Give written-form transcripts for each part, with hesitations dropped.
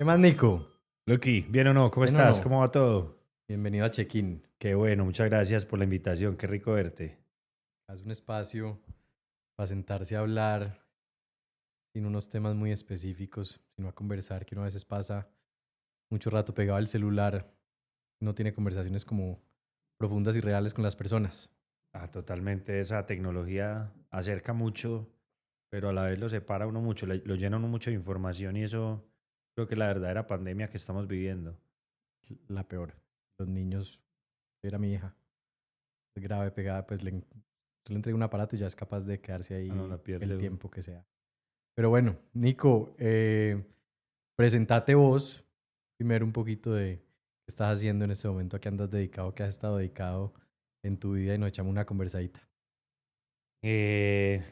¿Qué más, Nico? Lucky, ¿bien o no? ¿Cómo ¿Bien o estás? no? ¿Cómo va todo? Bienvenido a Check-in. Qué bueno, muchas gracias por la invitación, qué rico verte. Haz un espacio para sentarse a hablar sin unos temas muy específicos, sino a conversar, que uno a veces pasa mucho rato pegado al celular, no tiene conversaciones como profundas y reales con las personas. Totalmente, esa tecnología acerca mucho, pero a la vez lo separa a uno mucho, lo llena a uno mucho de información y eso creo que es la verdadera pandemia que estamos viviendo. La peor. Los niños, era mi hija, es grave, pegada, pues se le entrega un aparato y ya es capaz de quedarse No la ahí el pierde uno. tiempo que sea. Pero bueno, Nico, presentate vos primero un poquito de qué estás haciendo en este momento, a qué andas dedicado, qué has estado dedicado en tu vida y nos echamos una conversadita. Eh,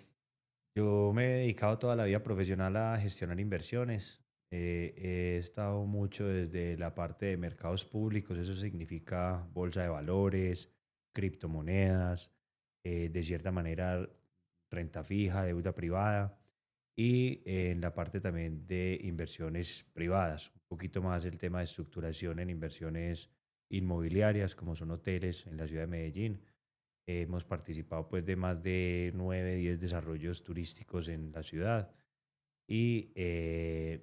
yo me he dedicado toda la vida profesional a gestionar inversiones. He estado mucho desde la parte de mercados públicos, eso significa bolsa de valores, criptomonedas, de cierta manera renta fija, deuda privada y en la parte también de inversiones privadas, un poquito más el tema de estructuración en inversiones inmobiliarias como son hoteles en la ciudad de Medellín. Hemos participado pues de más de 9, 10 desarrollos turísticos en la ciudad y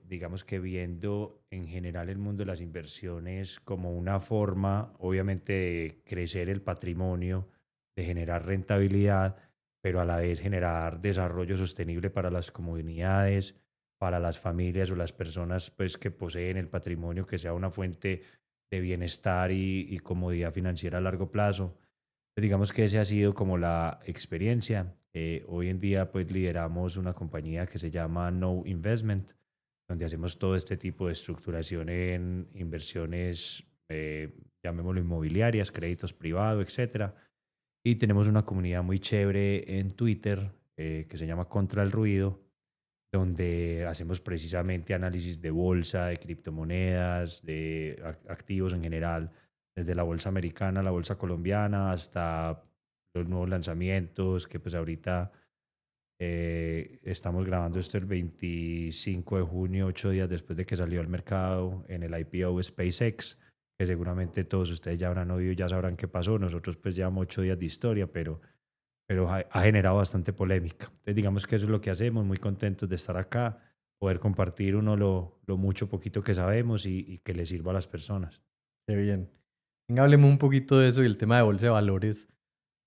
digamos que viendo en general el mundo de las inversiones como una forma obviamente de crecer el patrimonio, de generar rentabilidad, pero a la vez generar desarrollo sostenible para las comunidades, para las familias o las personas pues que poseen el patrimonio, que sea una fuente de bienestar y comodidad financiera a largo plazo. Pues digamos que ese ha sido como la experiencia. Hoy en día pues lideramos una compañía que se llama No Investment, donde hacemos todo este tipo de estructuración en inversiones, llamémoslo inmobiliarias, créditos privados, etcétera. Y tenemos una comunidad muy chévere en Twitter que se llama Contra el Ruido, donde hacemos precisamente análisis de bolsa, de criptomonedas, de activos en general, desde la bolsa americana, la bolsa colombiana, hasta los nuevos lanzamientos, que pues ahorita estamos grabando esto el 25 de junio, 8 días después de que salió al mercado en el IPO SpaceX, que seguramente todos ustedes ya habrán oído, ya sabrán qué pasó. Nosotros pues llevamos 8 días de historia, pero ha generado bastante polémica. Entonces, digamos que eso es lo que hacemos, muy contentos de estar acá, poder compartir uno lo mucho, poquito que sabemos y que le sirva a las personas. Qué bien. Venga, hablemos un poquito de eso y el tema de bolsa de valores.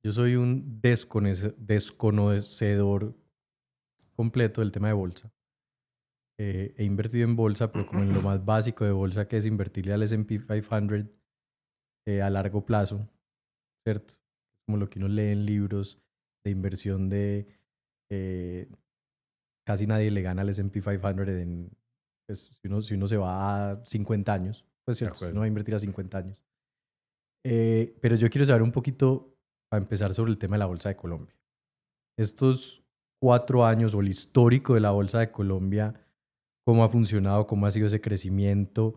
Yo soy un desconocedor completo del tema de bolsa. He invertido en bolsa, pero como en lo más básico de bolsa, que es invertirle al S&P 500 a largo plazo, ¿cierto? Como lo que uno lee en libros de inversión de eh, casi nadie le gana al S&P 500 pues, si uno se va a 50 años, pues De cierto, si uno acuerdo. va a invertir a 50 años. Pero yo quiero saber un poquito, para empezar, sobre el tema de la Bolsa de Colombia. Estos 4 años o el histórico de la Bolsa de Colombia, cómo ha funcionado, cómo ha sido ese crecimiento.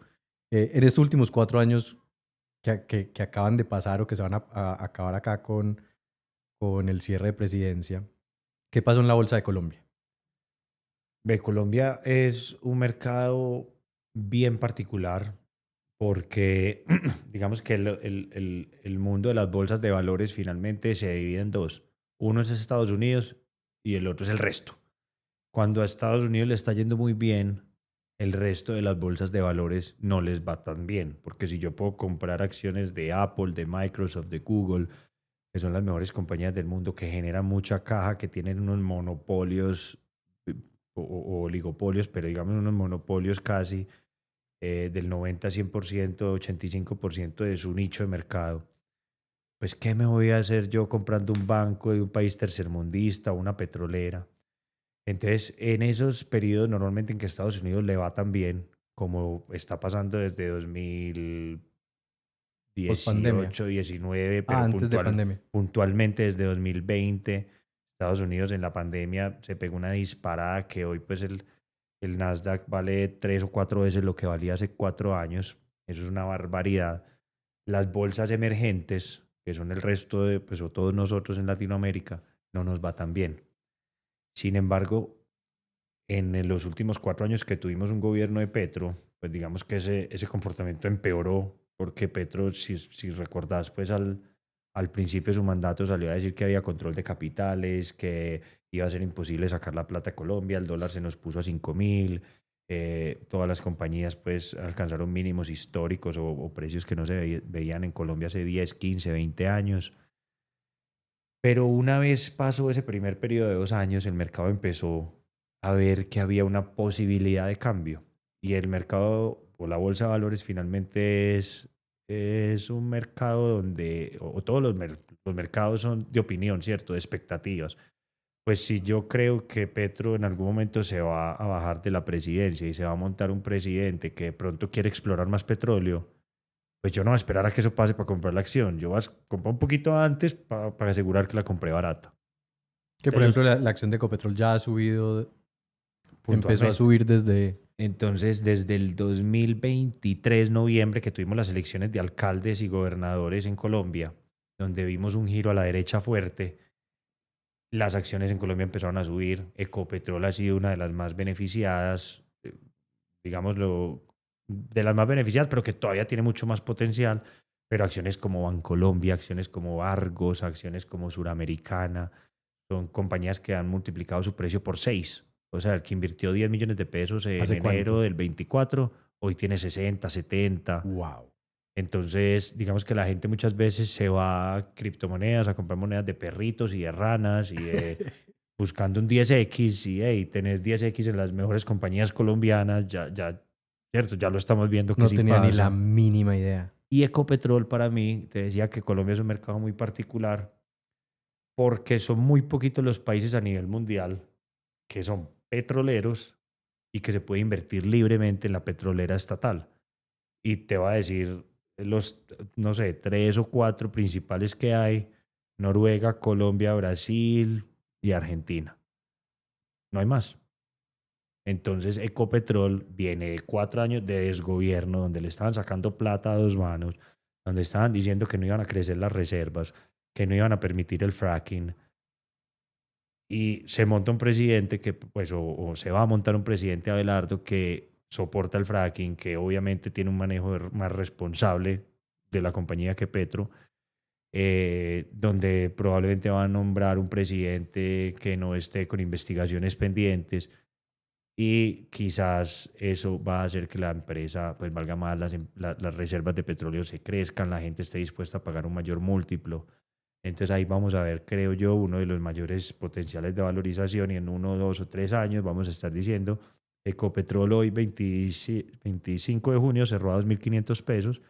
En estos últimos 4 años que acaban de pasar o que se van a acabar acá con el cierre de presidencia, ¿qué pasó en la Bolsa de Colombia? Colombia es un mercado bien particular porque digamos que el mundo de las bolsas de valores finalmente se divide en dos. Uno es Estados Unidos y el otro es el resto. Cuando a Estados Unidos le está yendo muy bien, el resto de las bolsas de valores no les va tan bien, porque si yo puedo comprar acciones de Apple, de Microsoft, de Google, que son las mejores compañías del mundo, que generan mucha caja, que tienen unos monopolios eh, o oligopolios, pero digamos unos monopolios casi del 90, 100%, 85% de su nicho de mercado. Pues, ¿qué me voy a hacer yo comprando un banco de un país tercermundista o una petrolera? Entonces, en esos periodos normalmente en que Estados Unidos le va tan bien, como está pasando desde Post pandemia. 2018, 19, Ah, pero antes de pandemia. puntualmente desde 2020, Estados Unidos en la pandemia se pegó una disparada que hoy pues el Nasdaq vale 3 o 4 veces lo que valía hace 4 años. Eso es una barbaridad. Las bolsas emergentes, que son el resto de, pues o todos nosotros en Latinoamérica, no nos va tan bien. Sin embargo, en los últimos 4 años que tuvimos un gobierno de Petro, pues digamos que ese comportamiento empeoró, porque Petro, si recordás, pues al principio de su mandato salió a decir que había control de capitales, que iba a ser imposible sacar la plata de Colombia, el dólar se nos puso a 5.000, todas las compañías pues alcanzaron mínimos históricos o precios que no se veían en Colombia hace 10, 15, 20 años. Pero una vez pasó ese primer periodo de 2 años, el mercado empezó a ver que había una posibilidad de cambio. Y el mercado o la bolsa de valores finalmente es un mercado donde, o todos los mercados son de opinión, ¿cierto? De expectativas. Pues si yo creo que Petro en algún momento se va a bajar de la presidencia y se va a montar un presidente que de pronto quiere explorar más petróleo, pues yo no voy a esperar a que eso pase para comprar la acción. Yo voy a comprar un poquito antes para asegurar que la compré barata. Que por Entonces, ejemplo la acción de Ecopetrol ya ha subido, empezó a puntualmente. subir desde... Entonces, desde el 2023, noviembre, que tuvimos las elecciones de alcaldes y gobernadores en Colombia, donde vimos un giro a la derecha fuerte, las acciones en Colombia empezaron a subir. Ecopetrol ha sido una de las más beneficiadas, digámoslo, de las más beneficiadas, pero que todavía tiene mucho más potencial. Pero acciones como Bancolombia, acciones como Argos, acciones como Suramericana, son compañías que han multiplicado su precio por 6. O sea, el que invirtió 10 millones de pesos en ¿Hace enero cuánto? del 24, hoy tiene 60, 70. Wow. Entonces, digamos que la gente muchas veces se va a criptomonedas, a comprar monedas de perritos y de ranas y buscando un 10X y hey, tenés 10X en las mejores compañías colombianas, cierto, ya lo estamos viendo que No sí tenía ni la pasa. mínima idea. Y Ecopetrol para mí, te decía que Colombia es un mercado muy particular porque son muy poquitos los países a nivel mundial que son petroleros y que se puede invertir libremente en la petrolera estatal. Y te va a decir los, no sé, 3 o 4 principales que hay: Noruega, Colombia, Brasil y Argentina. No hay más. Entonces, Ecopetrol viene de 4 años de desgobierno, donde le estaban sacando plata a 2 manos, donde estaban diciendo que no iban a crecer las reservas, que no iban a permitir el fracking. Y se monta un presidente que, pues, o se va a montar un presidente, Abelardo, que soporta el fracking, que obviamente tiene un manejo más responsable de la compañía que Petro, donde probablemente va a nombrar un presidente que no esté con investigaciones pendientes, y quizás eso va a hacer que la empresa pues valga más, las reservas de petróleo se crezcan, la gente esté dispuesta a pagar un mayor múltiplo. Entonces ahí vamos a ver, creo yo, uno de los mayores potenciales de valorización, y en 1, 2 o 3 años vamos a estar diciendo: Ecopetrol hoy 25 de junio cerró a 2.500 pesos,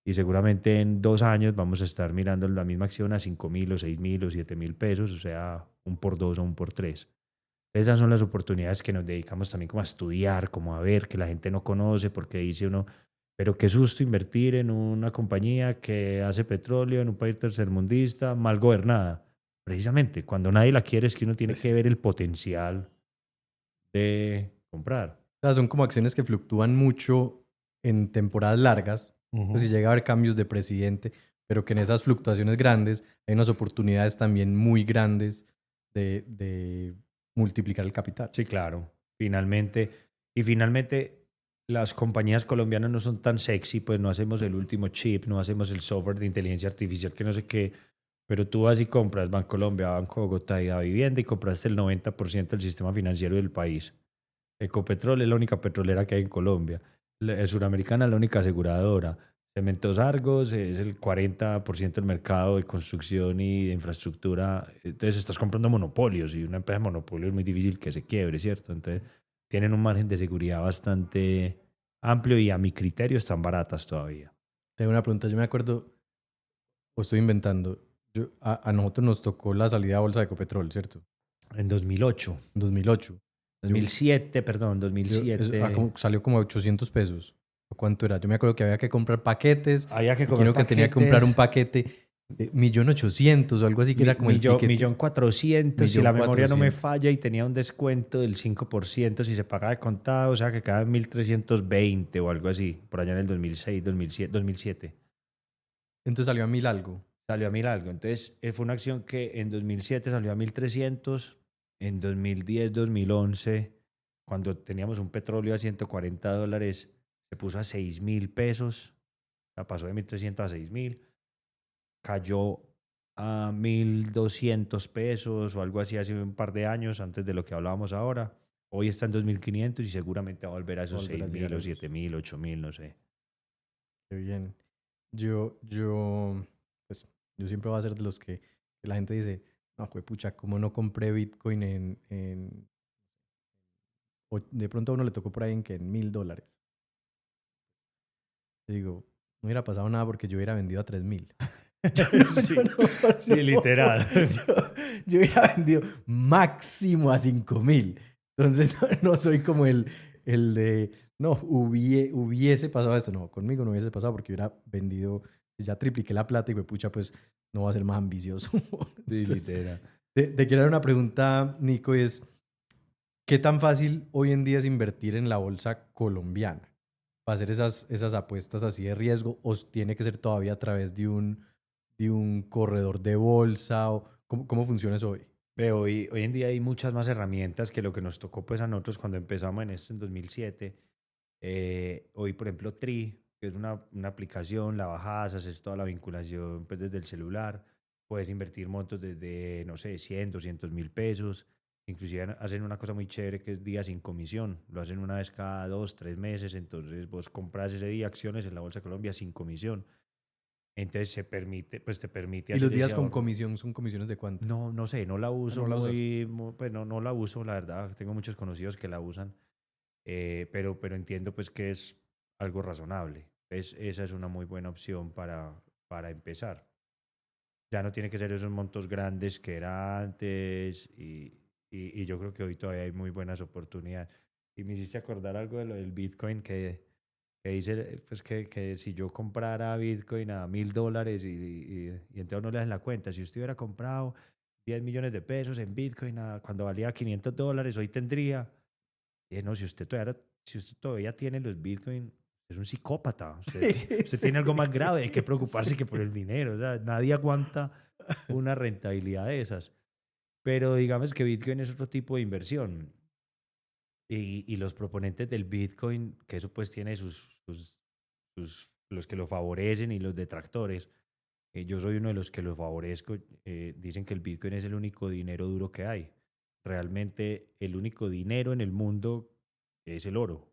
y seguramente en 2 años vamos a estar mirando la misma acción a 5.000 o 6.000 o 7.000 pesos, o sea, un por dos o un por tres. Esas son las oportunidades que nos dedicamos también como a estudiar, como a ver, que la gente no conoce, porque dice uno, pero qué susto invertir en una compañía que hace petróleo en un país tercermundista, mal gobernada. Precisamente, cuando nadie la quiere es que uno tiene que Pues, ver el potencial de comprar. o sea, son como acciones que fluctúan mucho en temporadas largas. Pues si Ujú. llega a haber cambios de presidente, pero que en esas fluctuaciones grandes hay unas oportunidades también muy grandes de multiplicar el capital. Sí, claro. Finalmente, las compañías colombianas no son tan sexy, pues no hacemos el último chip, no hacemos el software de inteligencia artificial que no sé qué, pero tú vas y compras Bancolombia, Banco Bogotá y Da Vivienda y compraste el 90% del sistema financiero del país. Ecopetrol es la única petrolera que hay en Colombia. Suramericana es la única aseguradora. Cementos Argos es el 40% del mercado de construcción y de infraestructura. Entonces estás comprando monopolios, y una empresa de monopolio es muy difícil que se quiebre, ¿cierto? Entonces tienen un margen de seguridad bastante amplio y a mi criterio están baratas todavía. Tengo una pregunta, yo me acuerdo, o estoy inventando, a nosotros nos tocó la salida a bolsa de Ecopetrol, ¿cierto? En 2008, En 2008. Yo, 2007, perdón, salió como a 800 pesos. ¿O cuánto era? Yo me acuerdo que había que comprar paquetes había que y que comer uno que tenía que comprar un paquetes. paquete de 1.800.000 o algo así, que era como el ticket. 1.400.000, si millón la memoria no me cuatrocientos falla, y tenía un descuento del 5% si se pagaba de contado, o sea que quedaba en 1.320 o algo así, por allá en el 2006, 2007, 2007. Entonces salió a 1.000 algo. Salió a 1.000 algo. Entonces fue una acción que en 2007 salió a 1.300, en 2010, 2011 cuando teníamos un petróleo a $140, se puso a 6.000 pesos, la pasó de 1.300 a 6.000, cayó a 1.200 pesos o algo así hace un par de años antes de lo que hablábamos ahora. Hoy está en 2.500 y seguramente va a volver a esos Volver a seis llegar mil a o esos. 7.000, 8.000, no sé. Qué bien. Pues, yo siempre voy a ser de los que la gente dice, no, pucha, ¿cómo no compré Bitcoin o de pronto a uno le tocó por ahí en $1.000? Yo digo, no hubiera pasado nada porque yo hubiera vendido a 3.000. Yo Sí, no, sí, literal. yo hubiera vendido máximo a 5.000. Entonces no soy como el de, no, hubiese pasado esto. No, conmigo no hubiese pasado porque hubiera vendido, ya tripliqué la plata y pucha, pues no va a ser más ambicioso. Sí, Entonces, literal. te quiero dar una pregunta, Nico, y es, ¿qué tan fácil hoy en día es invertir en la bolsa colombiana? Para hacer esas apuestas así de riesgo, ¿o tiene que ser todavía a través de un corredor de bolsa? ¿O cómo funciona eso hoy? Pero hoy en día hay muchas más herramientas que lo que nos tocó pues a nosotros cuando empezamos en esto en 2007. Hoy, por ejemplo, Tri, que es una aplicación, la bajas, haces toda la vinculación pues desde el celular, puedes invertir montos desde, no sé, 100, 200.000 pesos. Inclusive hacen una cosa muy chévere que es día sin comisión. Lo hacen una vez cada 2, 3 meses. Entonces vos compras ese día acciones en la Bolsa de Colombia sin comisión. Entonces pues te permite Y los hacer ese días con ahorro. comisión son comisiones de cuánto. No, no sé, no la Ah, uso no la usas. pues no la uso, la verdad. Tengo muchos conocidos que la usan, pero entiendo pues que es algo razonable. Esa es una muy buena opción para empezar. Ya no tiene que ser esos montos grandes que era antes y yo creo que hoy todavía hay muy buenas oportunidades. Y me hiciste acordar algo de lo del Bitcoin que dice pues que si yo comprara Bitcoin a $1.000 y entonces uno le da en la cuenta, si usted hubiera comprado 10 millones de pesos en Bitcoin cuando valía $500, hoy tendría, no, si usted todavía tiene los Bitcoin, es un psicópata, usted Sí, tiene algo más grave de qué sí. preocuparse que por el dinero, o sea, nadie aguanta una rentabilidad de esas. Pero digamos que Bitcoin es otro tipo de inversión. Y los proponentes del Bitcoin, que eso pues tiene los que lo favorecen y los detractores. Yo soy uno de los que lo favorezco. Dicen que el Bitcoin es el único dinero duro que hay. Realmente el único dinero en el mundo es el oro.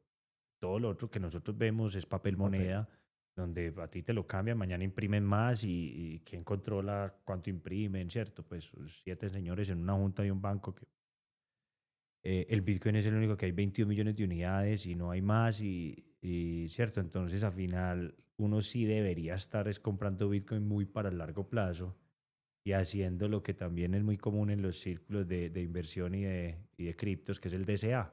Todo lo otro que nosotros vemos es papel Papel. moneda, donde a ti te lo cambian, mañana imprimen más y quién controla cuánto imprimen, ¿cierto? Pues 7 señores en una junta de un banco que el Bitcoin es el único que hay 21 millones de unidades y no hay más cierto, entonces al final uno sí debería estar es comprando Bitcoin muy para el largo plazo y haciendo lo que también es muy común en los círculos de inversión y de criptos, que es el DCA,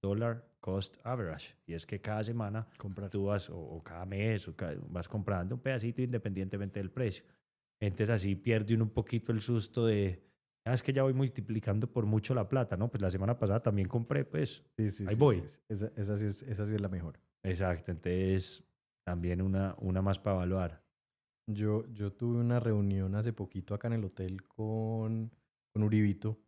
Dollar Cost Average. Y es que cada semana Comprar. tú vas, o cada mes, vas comprando un pedacito independientemente del precio. Entonces así pierde uno un poquito el susto de, es que ya voy multiplicando por mucho la plata, ¿no? Pues la semana pasada también compré, pues Sí, sí, ahí sí, voy. sí. Esa sí es la mejor. Exacto, entonces también una más para evaluar. Yo tuve una reunión hace poquito acá en el hotel con Uribito.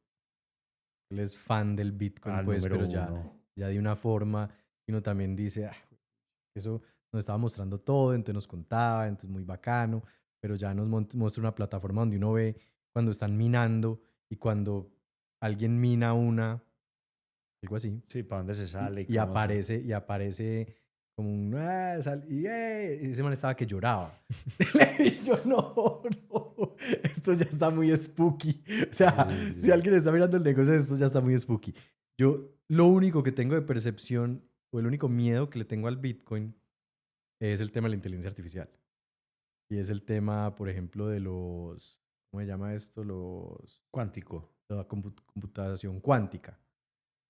Él es fan del Bitcoin, Al pues, número pero ya, uno. ya de una forma, y uno también dice, eso nos estaba mostrando todo, entonces nos contaba, entonces muy bacano, pero ya nos muestra una plataforma donde uno ve cuando están minando y cuando alguien mina algo así, Sí, ¿para dónde se y, sale y y cómo se...? aparece como un, y ese man estaba que lloraba. Y yo, no, no, esto ya está muy spooky. O sea, Sí, si sí. alguien está mirando el negocio, esto ya está muy spooky. Yo, lo único que tengo de percepción, o el único miedo que le tengo al Bitcoin, es el tema de la inteligencia artificial. Y es el tema, por ejemplo, de ¿cómo se llama esto? Cuántico. La computación cuántica.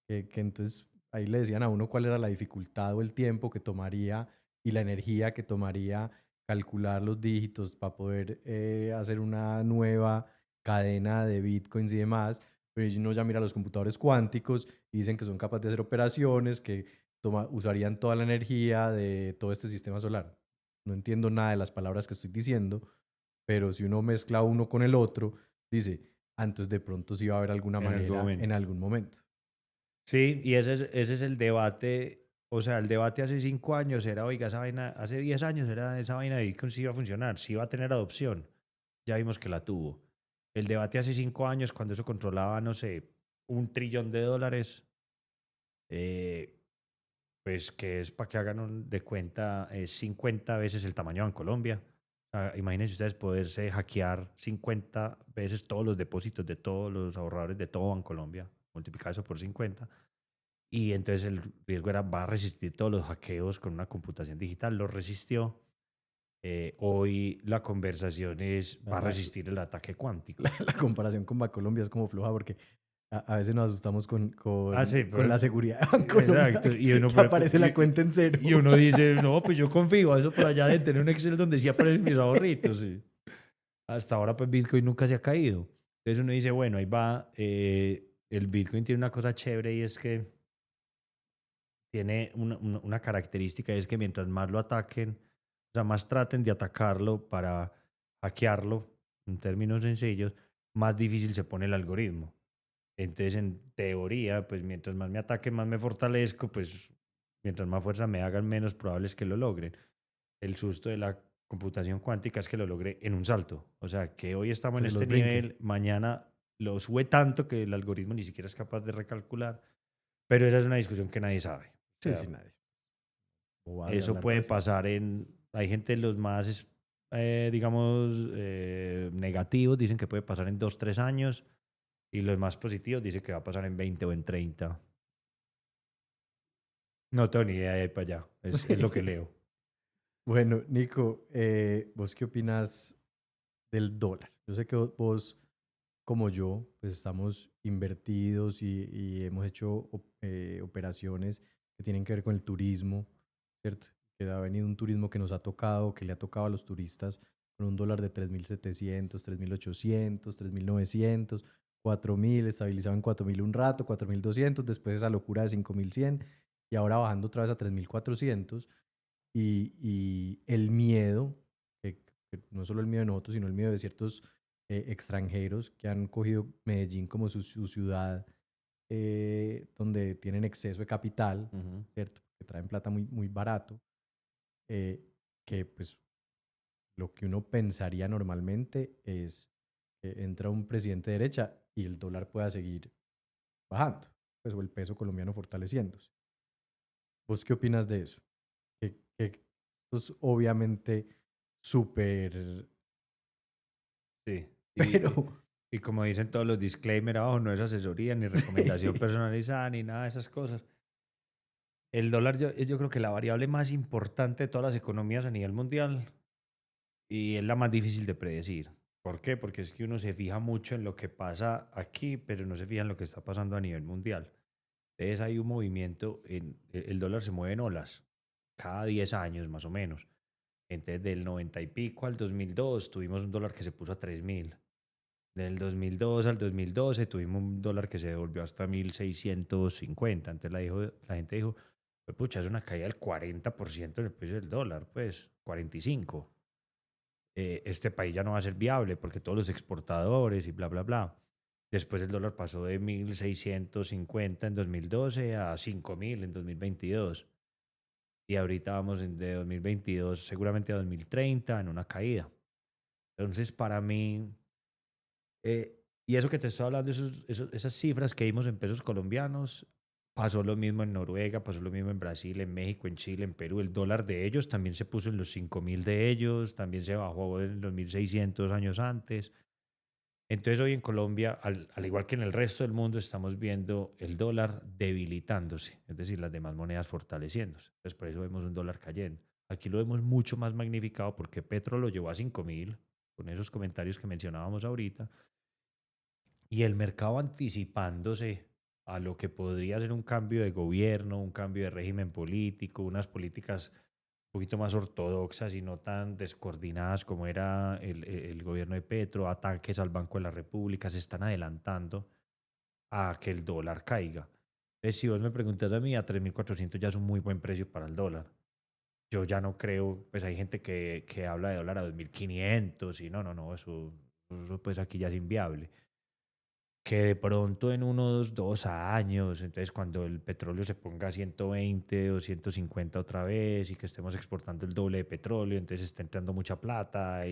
Que entonces ahí le decían a uno cuál era la dificultad o el tiempo que tomaría y la energía que tomaría calcular los dígitos para poder hacer una nueva cadena de bitcoins y demás. Pero uno ya mira los computadores cuánticos y dicen que son capaces de hacer operaciones que usarían toda la energía de todo este sistema solar. No entiendo nada de las palabras que estoy diciendo, pero si uno mezcla uno con el otro, dice, entonces de pronto sí va a haber alguna En algún manera en momento. algún momento. Sí, y ese es el debate. O sea, el debate hace 5 años era, oiga, esa vaina, hace 10 años era esa vaina de Bitcoin si iba a funcionar, si iba a tener adopción. Ya vimos que la tuvo. El debate hace 5 años, cuando eso controlaba, no sé, $1 trillón, eh, pues que es para que hagan de cuenta, 50 veces el tamaño de Colombia. Imagínense ustedes poderse hackear 50 veces todos los depósitos de todos los ahorradores de todo Bancolombia, multiplicar eso por 50. Y entonces el riesgo era, va a resistir todos los hackeos con una computación digital. Lo resistió. Hoy la conversación es, va a La, resistir el ataque la, cuántico. la comparación con Bancolombia es como floja porque a veces nos asustamos Ah, sí, con la pero, seguridad de Bancolombia, exacto. Y uno, que aparece la cuenta en cero. y uno dice, no, pues yo confío a eso por allá de tener un Excel donde sí aparecen mis ahorritos. Sí. Hasta ahora, pues Bitcoin nunca se ha caído. Entonces uno dice, bueno, ahí va. El Bitcoin tiene una cosa chévere y es que tiene una característica, y es que mientras más lo ataquen, o sea, más traten de atacarlo para hackearlo, en términos sencillos, más difícil se pone el algoritmo. Entonces, en teoría, pues mientras más me ataquen, más me fortalezco, pues mientras más fuerza me hagan, menos probable es que lo logren. El susto de la computación cuántica es que lo logre en un salto. O sea, que hoy estamos Que en se este los brinque. nivel, mañana lo sube tanto que el algoritmo ni siquiera es capaz de recalcular. Pero esa es una discusión que nadie sabe. O Sí, sea, sí, nadie. Bobadas de eso hablar de puede eso. pasar en... Hay gente, los más, digamos, negativos, dicen que puede pasar en 2, 3 años. Y los más positivos dicen que va a pasar en 20 o en 30. No tengo ni idea de ahí para allá. Es lo que leo. Bueno, Nico, ¿vos qué opinas del dólar? Yo sé que vos, como yo, pues estamos invertidos y hemos hecho operaciones que tienen que ver con el turismo, ¿cierto? Que ha venido un turismo que nos ha tocado, que le ha tocado a los turistas con un dólar de 3.700, 3.800, 3.900, 4.000, estabilizado en 4.000 un rato, 4.200, después esa locura de 5.100 y ahora bajando otra vez a 3.400 y el miedo, que no solo el miedo de nosotros, sino el miedo de ciertos extranjeros que han cogido Medellín como su ciudad donde tienen exceso de capital, Ujú. ¿cierto? Que traen plata muy, muy barato, eh, que pues lo que uno pensaría normalmente es que entra un presidente de derecha y el dólar pueda seguir bajando, pues o el peso colombiano fortaleciéndose. ¿Vos qué opinas de eso? Que esto es obviamente súper, Sí. pero Y como dicen todos los disclaimers abajo, no es asesoría ni recomendación sí, personalizada ni nada de esas cosas. El dólar yo creo que la variable más importante de todas las economías a nivel mundial y es la más difícil de predecir. ¿Por qué? Porque es que uno se fija mucho en lo que pasa aquí, pero no se fija en lo que está pasando a nivel mundial. Entonces hay un movimiento, el dólar se mueve en olas, cada 10 años más o menos. Entonces del 90 y pico al 2002 tuvimos un dólar que se puso a 3.000. Del 2002 al 2012 tuvimos un dólar que se devolvió hasta 1.650. Entonces la gente dijo, "Pues, pucha, es una caída del 40% en el precio del dólar, pues 45. Este país ya no va a ser viable porque todos los exportadores y bla, bla, bla. Después el dólar pasó de 1.650 en 2012 a 5.000 en 2022. Y ahorita vamos de 2022 seguramente a 2030 en una caída. Entonces, para mí, y eso que te estoy hablando, esas cifras que vimos en pesos colombianos, pasó lo mismo en Noruega, pasó lo mismo en Brasil, en México, en Chile, en Perú. El dólar de ellos también se puso en los 5.000 de ellos, también se bajó en los 1.600 años antes. Entonces hoy en Colombia, al igual que en el resto del mundo, estamos viendo el dólar debilitándose, es decir, las demás monedas fortaleciéndose. Entonces por eso vemos un dólar cayendo. Aquí lo vemos mucho más magnificado porque Petro lo llevó a 5.000, con esos comentarios que mencionábamos ahorita, y el mercado anticipándose a lo que podría ser un cambio de gobierno, un cambio de régimen político, unas políticas un poquito más ortodoxas y no tan descoordinadas como era el gobierno de Petro, ataques al Banco de la República, se están adelantando a que el dólar caiga. Entonces, si vos me preguntas a mí, a 3.400 ya es un muy buen precio para el dólar. Yo ya no creo, pues hay gente que habla de dólar a 2.500 y no, no, no, eso pues aquí ya es inviable. que de pronto en unos 2 años, entonces cuando el petróleo se ponga a 120 o 150 otra vez y que estemos exportando el doble de petróleo, entonces está entrando mucha plata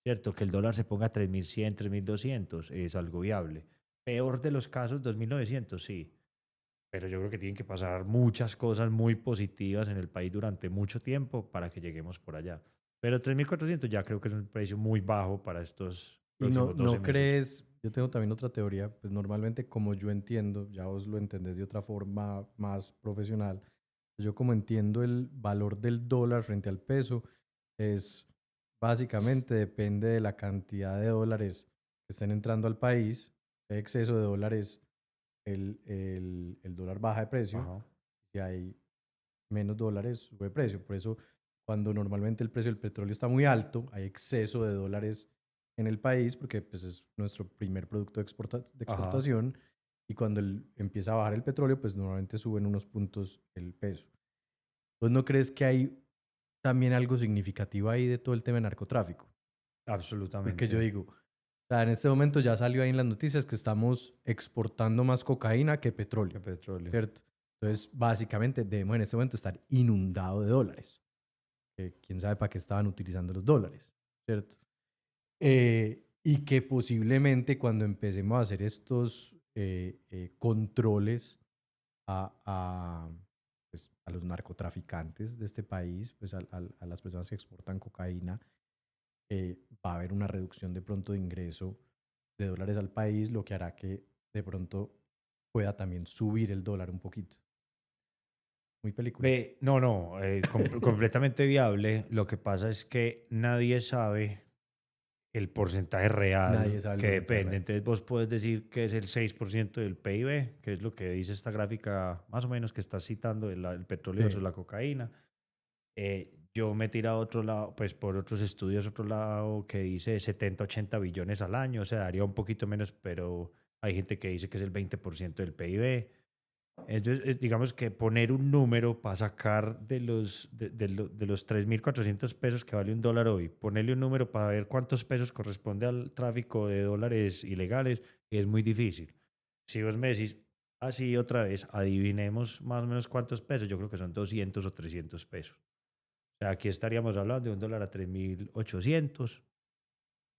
cierto, que el dólar se ponga a 3.100, 3.200 es algo viable. Peor de los casos, 2.900 sí, pero yo creo que tienen que pasar muchas cosas muy positivas en el país durante mucho tiempo para que lleguemos por allá. Pero 3.400 ya creo que es un precio muy bajo para estos Y no, próximos 12 no meses. crees, yo tengo también otra teoría, pues normalmente como yo entiendo, ya vos lo entendés de otra forma más profesional, yo como entiendo el valor del dólar frente al peso es básicamente depende de la cantidad de dólares que estén entrando al país, hay exceso de dólares, el dólar baja de precio, Ajá. si hay menos dólares sube de precio, por eso cuando normalmente el precio del petróleo está muy alto, hay exceso de dólares en el país porque pues, es nuestro primer producto de Ajá. exportación y cuando empieza a bajar el petróleo, pues normalmente suben unos puntos el peso. ¿Vos no crees que hay también algo significativo ahí de todo el tema de narcotráfico? Porque yo Absolutamente. digo, o sea, en este momento ya salió ahí en las noticias que estamos exportando más cocaína que petróleo, El petróleo. ¿cierto? Entonces, básicamente debemos en este momento estar inundado de dólares. Quién sabe para qué estaban utilizando los dólares, ¿cierto? Y que posiblemente cuando empecemos a hacer estos controles pues, a los narcotraficantes de este país, pues a las personas que exportan cocaína, va a haber una reducción de pronto de ingreso de dólares al país, lo que hará que de pronto pueda también subir el dólar un poquito. Muy película. No, no, completamente viable. Lo que pasa es que nadie sabe el porcentaje Nadie real sabe el que porcentaje depende. real. Entonces vos puedes decir que es el 6% del PIB, que es lo que dice esta gráfica más o menos que estás citando, el petróleo versus Sí, la cocaína. Yo me he tirado a otro lado, pues por otros estudios, otro lado que dice 70, 80 billones al año, o sea, daría un poquito menos, pero hay gente que dice que es el 20% del PIB. Entonces, digamos que poner un número para sacar de los 3.400 pesos que vale un dólar hoy, ponerle un número para ver cuántos pesos corresponde al tráfico de dólares ilegales, es muy difícil. Si vos me decís así otra vez, adivinemos más o menos cuántos pesos, yo creo que son 200 o 300 pesos. O sea, aquí estaríamos hablando de un dólar a 3.800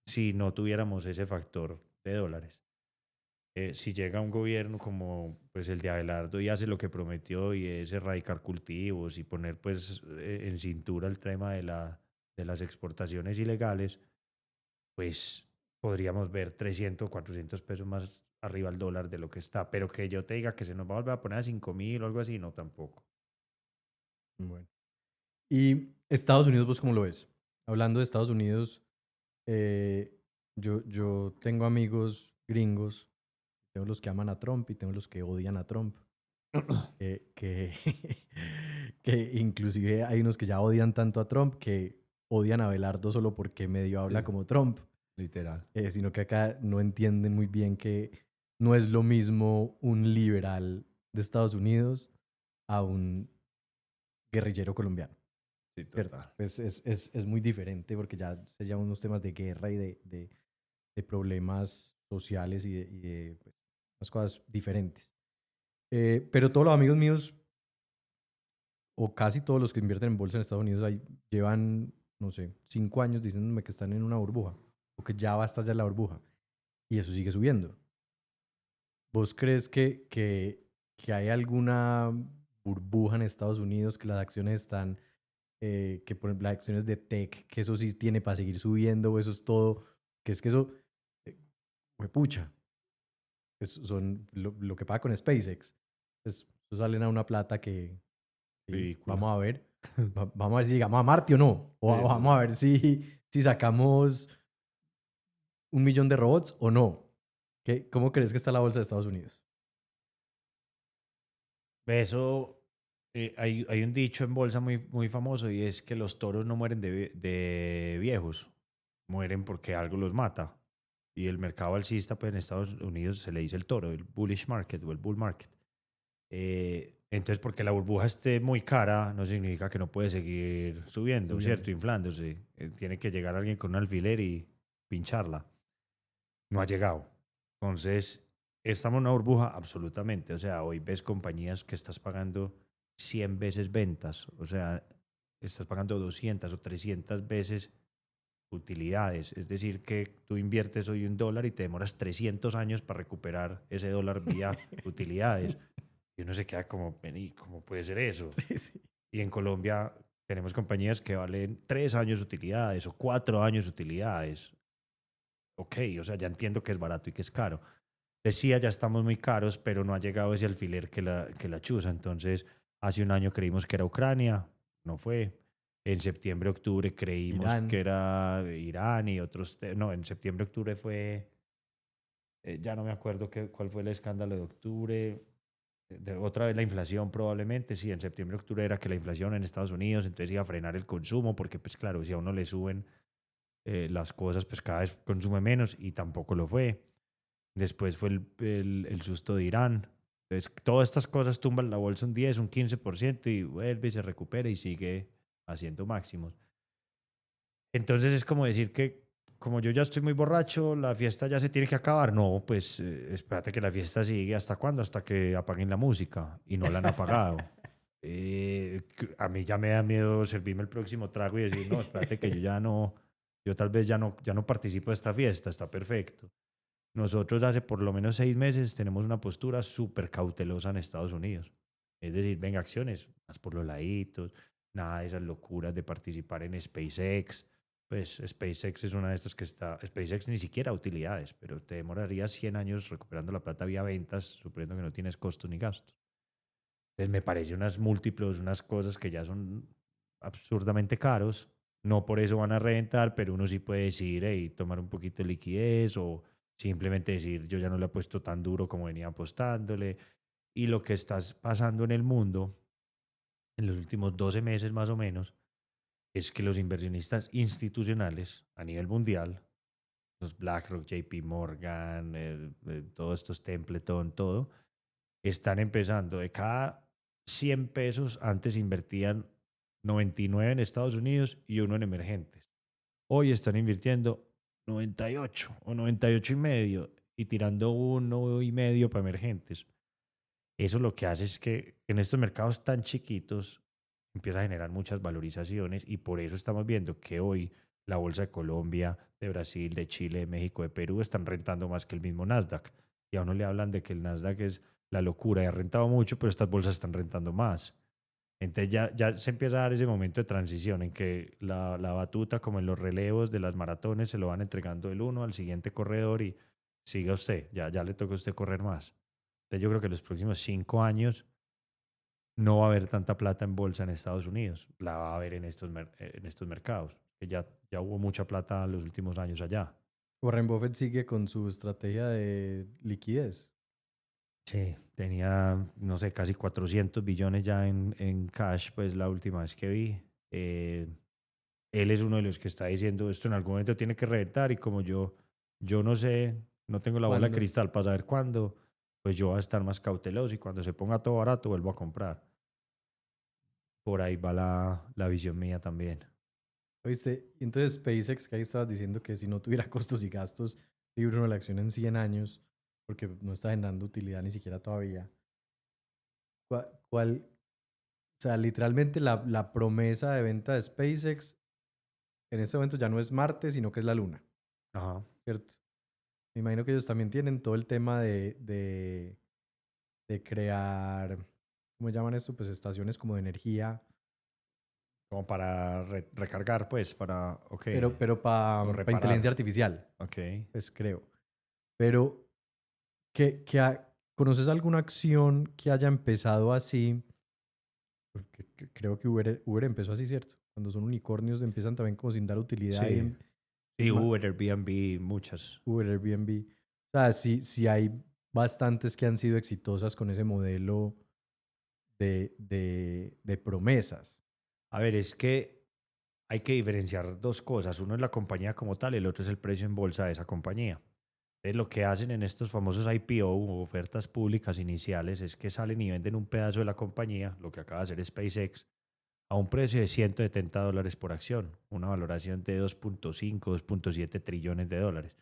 si no tuviéramos ese factor de dólares. Si llega un gobierno como pues el de Abelardo y hace lo que prometió y es erradicar cultivos y poner pues en cintura el tema de las exportaciones ilegales, pues podríamos ver 300 400 pesos más arriba el dólar de lo que está. Pero que yo te diga que se nos va a volver a poner a 5.000 o algo así, no tampoco. bueno. ¿Y Estados Unidos, vos cómo lo ves? Hablando de Estados Unidos, yo tengo amigos gringos, tengo los que aman a Trump y tengo los que odian a Trump. Que, que inclusive hay unos que ya odian tanto a Trump que odian a Belardo solo porque medio habla Sí, como Trump, literal. sino que acá no entienden muy bien que no es lo mismo un liberal de Estados Unidos a un guerrillero colombiano. Sí, ¿Cierto? total. Pues es muy diferente porque ya se llaman unos temas de guerra y de problemas sociales y de pues, unas cosas diferentes. Pero todos los amigos míos, o casi todos los que invierten en bolsa en Estados Unidos, ahí llevan, no sé, 5 años diciéndome que están en una burbuja o que ya va a estallar la burbuja. Y eso sigue subiendo. ¿Vos crees que hay alguna burbuja en Estados Unidos, que las acciones están que por ejemplo las acciones de tech, que eso sí tiene para seguir subiendo, o eso es todo, que es que eso, eh, pucha, son lo que paga con SpaceX. Pues, eso salen a una plata que, sí, Ridícula. vamos a ver, vamos a ver si llegamos a Marte o no, o Eso vamos a sí. ver si sacamos 1 millón de robots o no. ¿Cómo crees que está la bolsa de Estados Unidos? Eso, hay un dicho en bolsa muy, muy famoso y es que los toros no mueren de viejos, mueren porque algo los mata. Y el mercado alcista, pues en Estados Unidos se le dice el toro, el bullish market o el bull market. Entonces, porque la burbuja esté muy cara, no significa que no puede seguir subiendo, Subiendo. ¿cierto? Inflándose. Tiene que llegar alguien con un alfiler y pincharla. No ha llegado. Entonces, estamos en una burbuja absolutamente. O sea, hoy ves compañías que estás pagando 100 veces ventas. O sea, estás pagando 200 o 300 veces utilidades. Es decir, que tú inviertes hoy $1 y te demoras 300 años para recuperar ese dólar vía utilidades. Y uno se queda como, "Vení, ¿cómo puede ser eso?". Sí, sí. Y en Colombia tenemos compañías que valen 3 años utilidades o 4 años utilidades. Ok, o sea, ya entiendo que es barato y que es caro. Decía, ya estamos muy caros, pero no ha llegado ese alfiler que la chuza. Entonces, hace un año creímos que era Ucrania, no fue. En septiembre, octubre creímos que Irán. era Irán y otros. No, en septiembre, octubre fue. Ya no me acuerdo cuál fue el escándalo de octubre. Otra vez la inflación probablemente, sí, en septiembre, octubre era que la inflación en Estados Unidos, entonces iba a frenar el consumo, porque pues claro, si a uno le suben las cosas, pues cada vez consume menos y tampoco lo fue. Después fue el susto de Irán. Entonces, todas estas cosas tumban la bolsa un 10, un 15% y vuelve y se recupera y sigue haciendo máximos. Entonces es como decir que como yo ya estoy muy borracho, la fiesta ya se tiene que acabar. No, pues espérate que la fiesta sigue. ¿Hasta cuándo? Hasta que apaguen la música y no la han apagado. A mí ya me da miedo servirme el próximo trago y decir, no, espérate que yo ya no, yo tal vez ya no participo de esta fiesta, está perfecto. Nosotros hace por lo menos 6 meses tenemos una postura súper cautelosa en Estados Unidos. Es decir, venga, acciones, más por los laditos, nada de esas locuras de participar en SpaceX. Pues SpaceX es una de estas que está, SpaceX ni siquiera utilidades, pero te demoraría 100 años recuperando la plata vía ventas, suponiendo que no tienes costos ni gastos. Entonces me parece unas múltiplos, unas cosas que ya son absurdamente caros. No por eso van a reventar, pero uno sí puede decir, hey, tomar un poquito de liquidez o simplemente decir, yo ya no le he puesto tan duro como venía apostándole. Y lo que está pasando en el mundo en los últimos 12 meses más o menos es que los inversionistas institucionales a nivel mundial, los BlackRock, JP Morgan, todos estos Templeton, todo, están empezando. De cada 100 pesos, antes invertían 99 en Estados Unidos y uno en emergentes. Hoy están invirtiendo 98 o 98 y medio y tirando 1,5 para emergentes. Eso lo que hace es que en estos mercados tan chiquitos empieza a generar muchas valorizaciones y por eso estamos viendo que hoy la bolsa de Colombia, de Brasil, de Chile, de México, de Perú están rentando más que el mismo Nasdaq. Y a uno le hablan de que el Nasdaq es la locura y ha rentado mucho, pero estas bolsas están rentando más. Entonces ya se empieza a dar ese momento de transición en que la batuta, como en los relevos de las maratones, se lo van entregando el uno al siguiente corredor y siga usted, ya le toca a usted correr más. Entonces yo creo que los próximos 5 años no va a haber tanta plata en bolsa en Estados Unidos, la va a haber en estos mercados, que ya hubo mucha plata en los últimos años allá. Warren Buffett sigue con su estrategia de liquidez. Sí, tenía, no sé, casi 400 billones ya en cash, pues la última vez que vi. Él es uno de los que está diciendo esto en algún momento tiene que reventar y como yo no sé, no tengo la bola de ¿Cuándo? cristal para saber cuándo, pues yo voy a estar más cauteloso y cuando se ponga todo barato vuelvo a comprar. Por ahí va la visión mía también. ¿Oíste? Y entonces SpaceX, que ahí estabas diciendo que si no tuviera costos y gastos, libre uno la acción en 100 años, porque no está generando utilidad ni siquiera todavía. ¿Cuál? O sea, literalmente la promesa de venta de SpaceX en este momento ya no es Marte, sino que es la Luna, Ajá. ¿cierto? Me imagino que ellos también tienen todo el tema de crear, ¿cómo llaman eso? Pues estaciones como de energía, Como para recargar, pues, ok, pero o para inteligencia reparar, artificial, ok. pues creo. Pero, ¿conoces alguna acción que haya empezado así? Porque creo que Uber empezó así, ¿cierto? Cuando son unicornios empiezan también como sin dar utilidad y Sí, es sí, más, Uber, Airbnb, muchas. Uber, Airbnb. O sea, sí hay bastantes que han sido exitosas con ese modelo de promesas. A ver, es que hay que diferenciar dos cosas. Uno es la compañía como tal, el otro es el precio en bolsa de esa compañía. Entonces, lo que hacen en estos famosos IPO o ofertas públicas iniciales es que salen y venden un pedazo de la compañía, lo que acaba de hacer SpaceX, a un precio de $170 por acción, una valoración de 2,5, 2,7 trillones de dólares.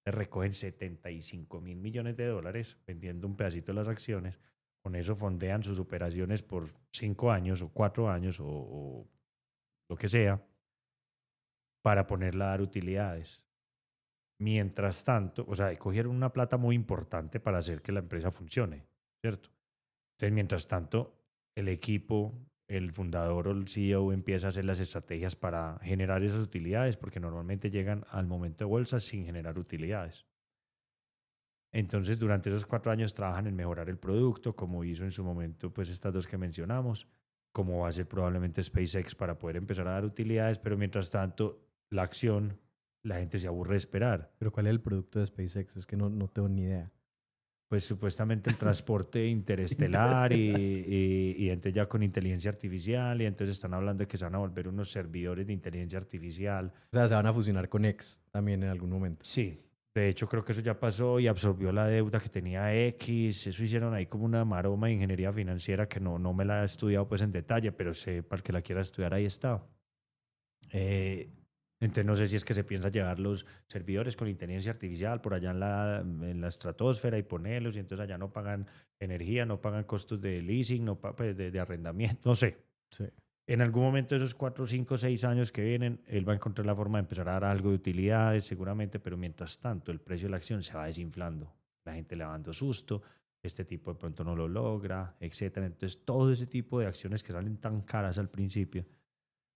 recogen 75.000 millones de dólares vendiendo un pedacito de las acciones. Con eso fondean sus operaciones por 5 años o 4 años o lo que sea para ponerla a dar utilidades. Mientras tanto, o sea, cogieron una plata muy importante para hacer que la empresa funcione, ¿cierto? Entonces, mientras tanto, el equipo, el fundador o el CEO empieza a hacer las estrategias para generar esas utilidades, porque normalmente llegan al momento de bolsa sin generar utilidades. Entonces, durante esos 4 años trabajan en mejorar el producto, como hizo en su momento, pues estas dos que mencionamos, como va a ser probablemente SpaceX para poder empezar a dar utilidades, pero mientras tanto, la acción, la gente se aburre de esperar. Pero ¿cuál es el producto de SpaceX? Es que no tengo ni idea. Pues supuestamente el transporte interestelar Interestelar. y entonces ya con inteligencia artificial y entonces están hablando de que se van a volver unos servidores de inteligencia artificial. O sea, se van a fusionar con X también en algún momento. Sí, de hecho creo que eso ya pasó y absorbió la deuda que tenía X. Eso hicieron ahí como una maroma de ingeniería financiera que no me la he estudiado pues en detalle, pero sé, para el que la quiera estudiar ahí está. Eh, entonces no sé si es que se piensa llevar los servidores con inteligencia artificial por allá en la estratosfera y ponerlos y entonces allá no pagan energía, no pagan costos de leasing, no pues, de arrendamiento, no sé. Sí. En algún momento de esos 4, 5, 6 años que vienen, él va a encontrar la forma de empezar a dar algo de utilidades seguramente, pero mientras tanto el precio de la acción se va desinflando. La gente le va dando susto, este tipo de pronto no lo logra, etcétera. Entonces todo ese tipo de acciones que salen tan caras al principio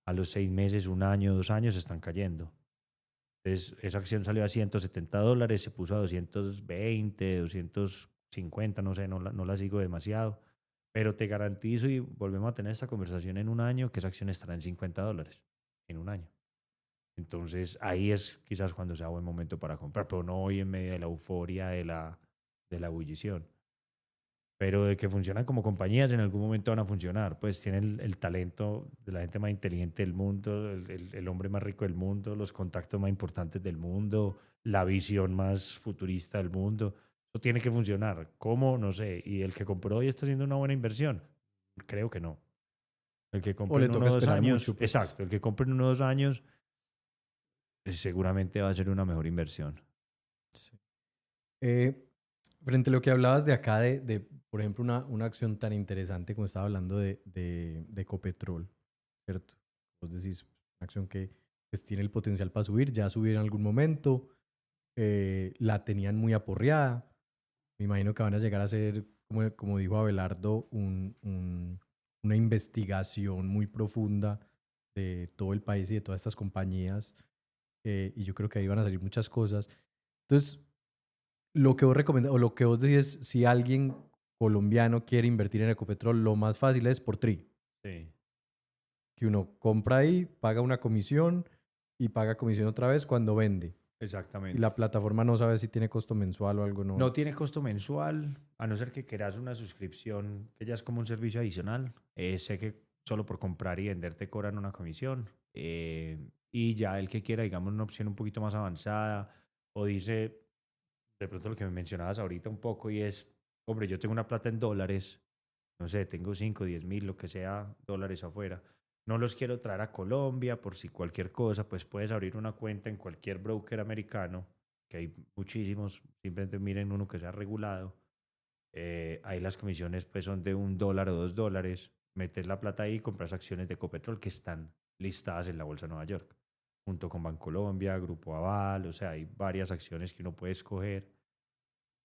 a los 6 meses, un año, 2 años están cayendo. Entonces, esa acción salió a $170, se puso a 220, 250, no sé, no la sigo demasiado. Pero te garantizo, y volvemos a tener esta conversación en un año, que esa acción estará en $50 en un año. Entonces, ahí es quizás cuando sea buen momento para comprar, pero no hoy en medio de la euforia de la ebullición. Pero de que funcionan como compañías, en algún momento van a funcionar. Pues tienen el talento de la gente más inteligente del mundo, el hombre más rico del mundo, los contactos más importantes del mundo, la visión más futurista del mundo. Eso tiene que funcionar. ¿Cómo? No sé. ¿Y el que compró hoy está haciendo una buena inversión? Creo que no. El que O compre le en toca 1 o 2 esperar años, mucho, pues. exacto, el que compre en 1 o 2 años seguramente va a ser una mejor inversión. Sí. Eh, Frente a lo que hablabas de acá, por ejemplo, una acción tan interesante como estaba hablando de Ecopetrol, ¿cierto? Vos decís, una acción que pues, tiene el potencial para subir, ya subió en algún momento, la tenían muy aporreada. Me imagino que van a llegar a hacer, como dijo Abelardo, una investigación muy profunda de todo el país y de todas estas compañías. Y yo creo que ahí van a salir muchas cosas. Entonces, lo que vos recomendas, o lo que vos decís, si alguien colombiano quiere invertir en Ecopetrol, lo más fácil es por TRI, Sí, que uno compra ahí, paga una comisión y paga comisión otra vez cuando vende. Y la exactamente. plataforma no sabe si tiene costo mensual o algo, no. No tiene costo mensual, a no ser que quieras una suscripción, que ya es como un servicio adicional. Sé que solo por comprar y vender te cobran una comisión. Y ya el que quiera, digamos, una opción un poquito más avanzada, o dice, de pronto lo que me mencionabas ahorita un poco, y es, hombre, yo tengo una plata en dólares, no sé, tengo 5, 10 mil, lo que sea, dólares afuera. No los quiero traer a Colombia por si cualquier cosa, pues puedes abrir una cuenta en cualquier broker americano, que hay muchísimos, simplemente miren uno que sea regulado. Ahí las comisiones pues son de $1 o $2. Metes la plata ahí y compras acciones de Ecopetrol que están listadas en la Bolsa de Nueva York, junto con Bancolombia, Grupo Aval, o sea, hay varias acciones que uno puede escoger.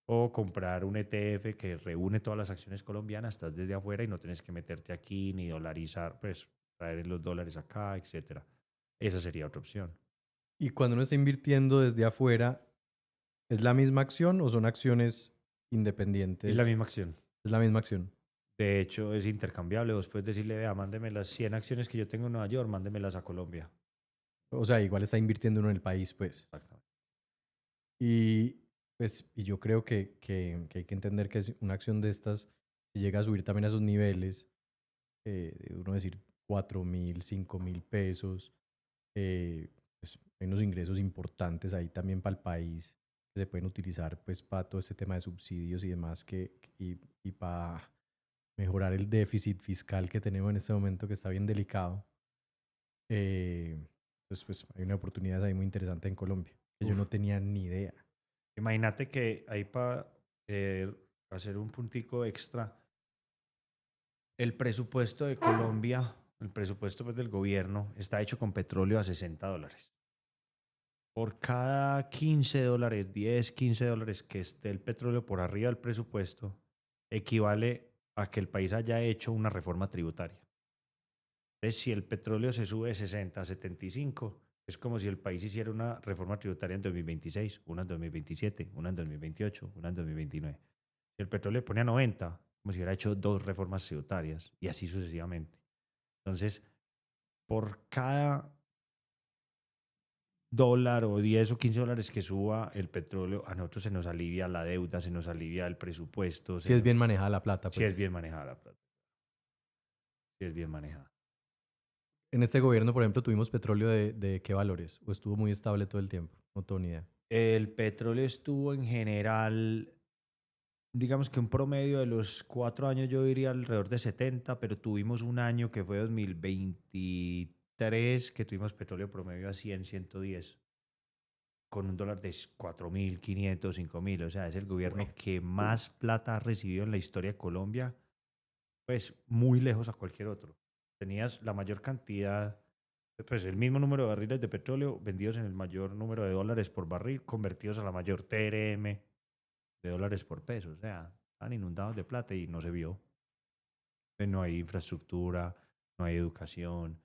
O comprar un ETF que reúne todas las acciones colombianas, estás desde afuera y no tienes que meterte aquí ni dolarizar, pues traer los dólares acá, etcétera. Esa sería otra opción. Y cuando uno está invirtiendo desde afuera, ¿es la misma acción o son acciones Es la independientes? misma acción. Es la misma acción. De hecho, es intercambiable. Vos puedes decirle, vea, mándeme las 100 acciones que yo tengo en Nueva York, mándemelas a Colombia. O sea, igual está invirtiendo uno en el país, pues. Exactamente. Y pues, y yo creo que hay que entender que es una acción de estas, si llega a subir también a esos niveles, de uno decir 4.000, 5.000 pesos, pues hay unos ingresos importantes ahí también para el país que se pueden utilizar pues para todo este tema de subsidios y demás y para mejorar el déficit fiscal que tenemos en este momento que está bien delicado. Entonces, pues hay una oportunidad ahí muy interesante en Colombia que yo Uf, no tenía ni idea. Imagínate que ahí para hacer un puntico extra, el presupuesto de Colombia, el presupuesto pues, del gobierno, está hecho con petróleo a $60. Por cada $15, 10, $15 que esté el petróleo por arriba del presupuesto, equivale a que el país haya hecho una reforma tributaria. Entonces, si el petróleo se sube de 60 a 75, es como si el país hiciera una reforma tributaria en 2026, una en 2027, una en 2028, una en 2029. Si el petróleo le pone a 90, como si hubiera hecho dos reformas tributarias y así sucesivamente. Entonces, por cada dólar o 10 o $15 que suba el petróleo, a nosotros se nos alivia la deuda, se nos alivia el presupuesto, Si es bien manejada la plata, si es pues. bien manejada la plata, si es bien manejada. En este gobierno, por ejemplo, tuvimos petróleo de qué valores, o estuvo muy estable todo el tiempo, no tengo ni idea. El petróleo estuvo en general, digamos que un promedio de los 4 años yo diría alrededor de 70, pero tuvimos un año que fue 2023 que tuvimos petróleo promedio a 100, 110 con un dólar de 4.500, 5.000. O sea, es el gobierno Bueno, que más plata ha recibido en la historia de Colombia, pues muy lejos a cualquier otro. Tenías la mayor cantidad, pues el mismo número de barriles de petróleo vendidos en el mayor número de dólares por barril, convertidos a la mayor TRM de dólares por peso. O sea, están inundados de plata y no se vio. No hay infraestructura, no hay educación,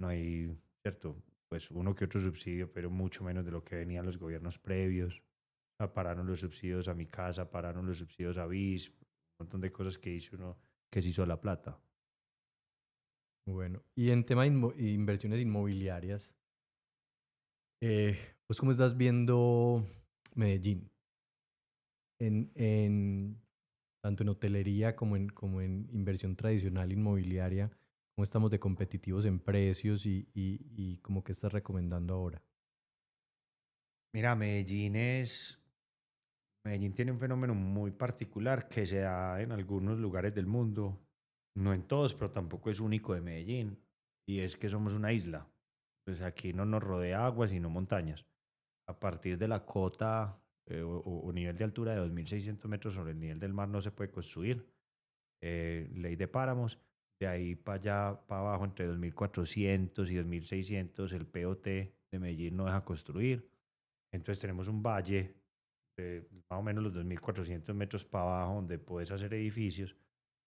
no hay, ¿cierto? Pues uno que otro subsidio, pero mucho menos de lo que venían los gobiernos previos. O sea, pararon los subsidios a mi casa, pararon los subsidios a BIS, un montón de cosas que hizo uno, que se hizo la plata. bueno. Y en tema de inversiones inmobiliarias, pues ¿cómo estás viendo Medellín? En, tanto en hotelería como en inversión tradicional inmobiliaria, ¿cómo estamos de competitivos en precios y cómo que estás recomendando ahora? Mira, Medellín tiene un fenómeno muy particular que se da en algunos lugares del mundo, no en todos, pero tampoco es único de Medellín, y es que somos una isla. Pues aquí no nos rodea agua, sino montañas. A partir de la cota o nivel de altura de 2.600 metros sobre el nivel del mar no se puede construir. Ley de páramos. De ahí para allá, para abajo, entre 2.400 y 2.600, el POT de Medellín no deja construir. Entonces tenemos un valle de más o menos los 2.400 metros para abajo donde puedes hacer edificios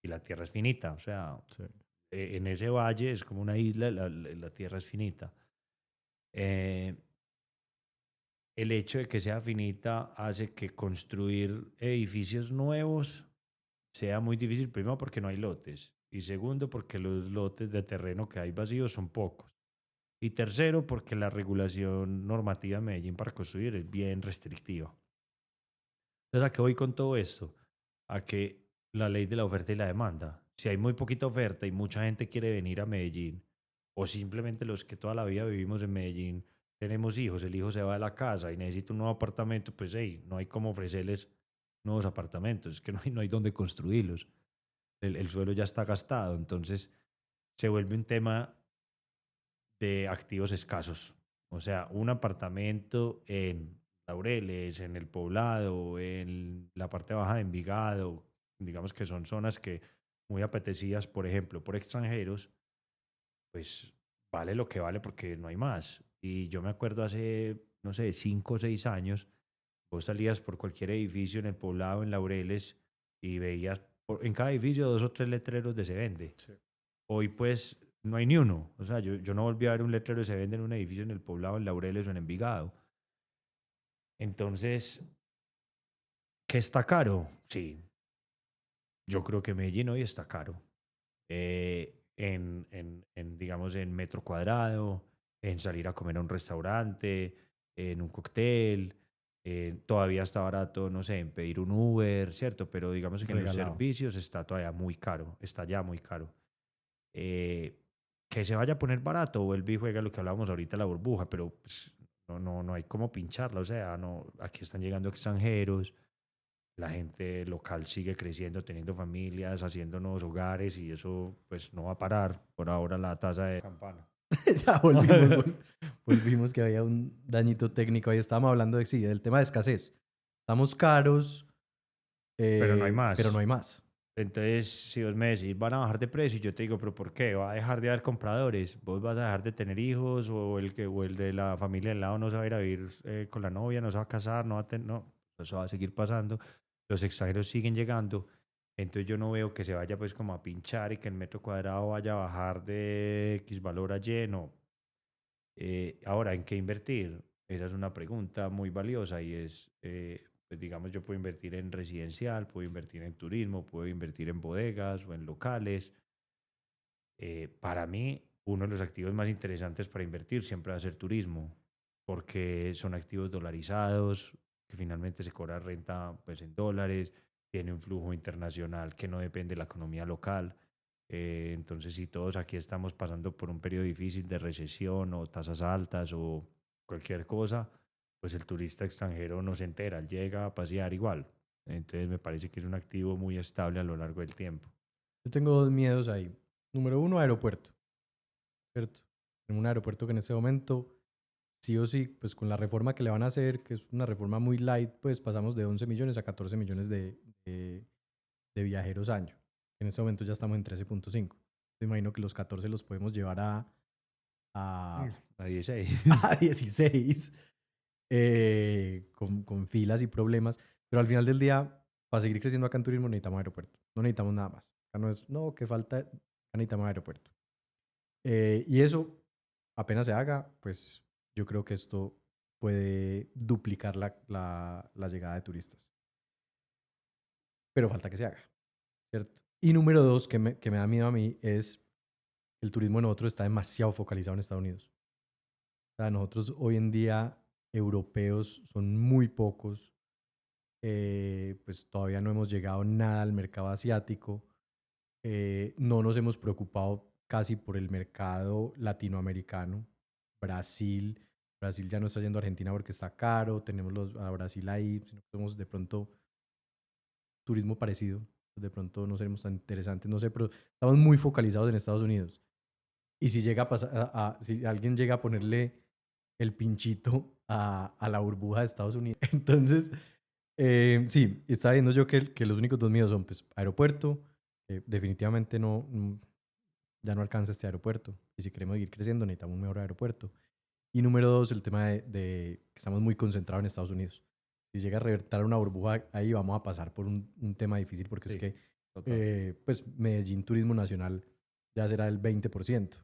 y la tierra es finita. O sea, Sí. en ese valle es como una isla, la tierra es finita. Eh, el hecho de que sea finita hace que construir edificios nuevos sea muy difícil, primero porque no hay lotes y segundo porque los lotes de terreno que hay vacíos son pocos. Y tercero, porque la regulación normativa de Medellín para construir es bien restrictiva. Entonces, ¿a qué voy con todo esto? A que la ley de la oferta y la demanda. Si hay muy poquita oferta y mucha gente quiere venir a Medellín, o simplemente los que toda la vida vivimos en Medellín, tenemos hijos, el hijo se va de la casa y necesita un nuevo apartamento, pues hey, no hay cómo ofrecerles nuevos apartamentos, es que no hay dónde construirlos. El suelo ya está gastado, entonces se vuelve un tema de activos escasos. O sea, un apartamento en Laureles, en el Poblado, en la parte baja de Envigado, digamos que son zonas que muy apetecidas, por ejemplo, por extranjeros, pues vale lo que vale porque no hay más. Y yo me acuerdo hace, no sé, 5 o 6 años, vos salías por cualquier edificio en el Poblado, en Laureles, y veías en cada edificio 2 o 3 letreros de se vende. Sí. Hoy pues no hay ni uno. O sea, yo no volví a ver un letrero de se vende en un edificio en el Poblado, en Laureles o en Envigado. Entonces, ¿qué está caro? Sí, yo creo que Medellín hoy está caro. Digamos, en metro cuadrado, en salir a comer a un restaurante, en un cóctel. Todavía está barato, no sé, en pedir un Uber, ¿cierto? Pero digamos que en los Regalado. servicios está todavía muy caro, está ya muy caro. eh, que se vaya a poner barato, vuelve y juega lo que hablábamos ahorita, la burbuja, pero pues, no hay cómo pincharla, o sea, no, aquí están llegando extranjeros, la gente local sigue creciendo, teniendo familias, haciendo nuevos hogares y eso pues no va a parar por ahora la tasa de campana. Ya volvimos que había un dañito técnico. Ahí estábamos hablando de, sí, del tema de escasez. estamos caros, pero no hay pero no más. hay más. Entonces, si vos me decís, van a bajar de precio, yo te digo, pero ¿por qué? ¿Va a dejar de haber compradores? ¿Vos vas a dejar de tener hijos? ¿O el de la familia del lado no se va a ir a vivir con la novia, no se va a casar, no va a tener, no, eso va a seguir pasando. Los extranjeros siguen llegando. Entonces yo no veo que se vaya pues como a pinchar y que el metro cuadrado vaya a bajar de X valor a Y, no. Ahora, ¿en qué invertir? Esa es una pregunta muy valiosa y es, pues digamos, yo puedo invertir en residencial, puedo invertir en turismo, puedo invertir en bodegas o en locales. Para mí, uno de los activos más interesantes para invertir siempre va a ser turismo, porque son activos dolarizados, que finalmente se cobra renta pues en dólares, tiene un flujo internacional que no depende de la economía local. Entonces, si todos aquí estamos pasando por un periodo difícil de recesión o tasas altas o cualquier cosa, pues el turista extranjero no se entera, él llega a pasear igual. Entonces, me parece que es un activo muy estable a lo largo del tiempo. Yo tengo dos miedos ahí. Número uno, aeropuerto, ¿cierto? En un aeropuerto que en este momento, sí o sí, pues con la reforma que le van a hacer, que es una reforma muy light, pues pasamos de 11 millones a 14 millones de viajeros año. En este momento ya estamos en 13.5. Me imagino que los 14 los podemos llevar a, A 16. a 16 con filas y problemas. Pero al final del día, para seguir creciendo acá en turismo necesitamos aeropuerto. No necesitamos nada más. Acá no es, no, que falta, acá necesitamos aeropuerto. Y eso, apenas se haga, pues yo creo que esto puede duplicar la llegada de turistas. Pero falta que se haga, ¿cierto? Y número dos, que me da miedo a mí, es el turismo de nosotros está demasiado focalizado en Estados Unidos. O sea, nosotros hoy en día, europeos, son muy pocos. Pues todavía no hemos llegado nada al mercado asiático. No nos hemos preocupado casi por el mercado latinoamericano. Brasil, Brasil ya no está yendo a Argentina porque está caro. Tenemos a Brasil ahí. Si no podemos de pronto turismo parecido, pues de pronto no seremos tan interesantes. No sé, pero estamos muy focalizados en Estados Unidos. Y si llega a pasar, si alguien llega a ponerle el pinchito a la burbuja de Estados Unidos. Entonces, sí, estaba viendo yo que los únicos dos miedos son pues aeropuerto, definitivamente ya no alcanza este aeropuerto. Y si queremos seguir creciendo necesitamos un mejor aeropuerto. Y número dos, el tema de que estamos muy concentrados en Estados Unidos. Si llega a reventar una burbuja ahí, vamos a pasar por un tema difícil porque es Sí, que total. pues Medellín Turismo Nacional ya será el 20%, Sí.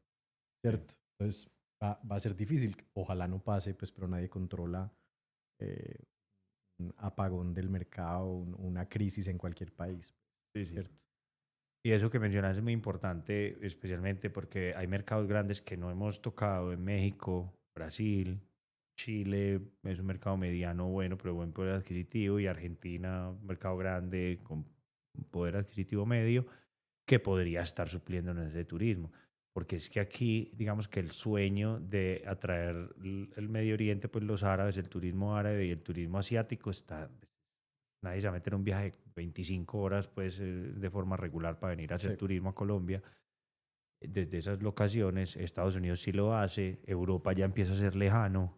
¿cierto? Entonces va a ser difícil. Ojalá no pase, pues, pero nadie controla eh, un apagón del mercado, una crisis en cualquier país, Sí, sí. ¿cierto? Y eso que mencionas es muy importante, especialmente porque hay mercados grandes que no hemos tocado en México, Brasil, Chile es un mercado mediano bueno, pero buen poder adquisitivo, y Argentina, un mercado grande con un poder adquisitivo medio, que podría estar supliéndonos ese turismo. Porque es que aquí, digamos que el sueño de atraer el Medio Oriente, pues los árabes, el turismo árabe y el turismo asiático está. Nadie se va a meter un viaje de 25 horas pues, de forma regular para venir a hacer Sí. turismo a Colombia. Desde esas locaciones, Estados Unidos sí lo hace, Europa ya empieza a ser lejano,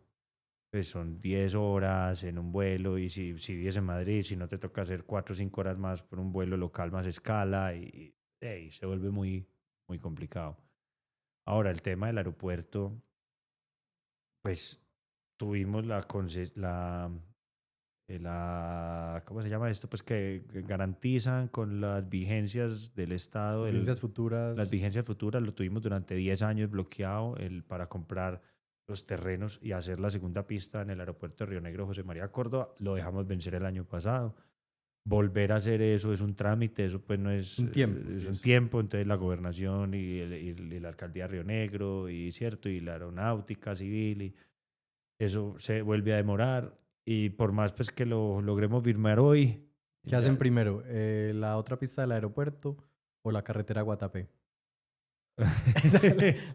pues son 10 horas en un vuelo y si vives en Madrid, si no te toca hacer 4 o 5 horas más por un vuelo local más escala y se vuelve muy, muy complicado. Ahora, el tema del aeropuerto, pues tuvimos ¿cómo se llama esto? Pues que garantizan con las vigencias del Estado, Audiencias las futuras, vigencias futuras, lo tuvimos durante 10 años bloqueado para comprar los terrenos y hacer la segunda pista en el aeropuerto de Río Negro José María Córdoba, lo dejamos vencer el año pasado. Volver a hacer eso es un trámite, eso pues no un tiempo, es sí, un eso. tiempo, entonces la gobernación y la alcaldía de Río Negro y cierto, y la aeronáutica civil y eso se vuelve a demorar y por más pues que lo logremos firmar hoy, ¿Qué hacen ya. primero? ¿La otra pista del aeropuerto o la carretera a Guatapé?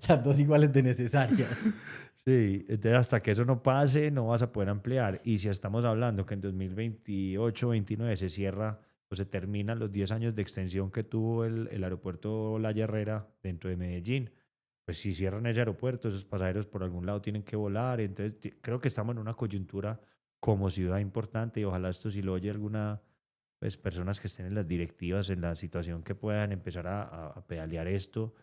Las dos iguales de necesarias. Sí, entonces hasta que eso no pase no vas a poder ampliar. Y si estamos hablando que en 2028-29 se cierra o se terminan los 10 años de extensión que tuvo el aeropuerto La Herrera dentro de Medellín, pues si cierran ese aeropuerto, esos pasajeros por algún lado tienen que volar. Entonces creo que estamos en una coyuntura como ciudad importante, y ojalá esto si lo oye alguna pues personas que estén en las directivas, en la situación que puedan empezar a pedalear esto,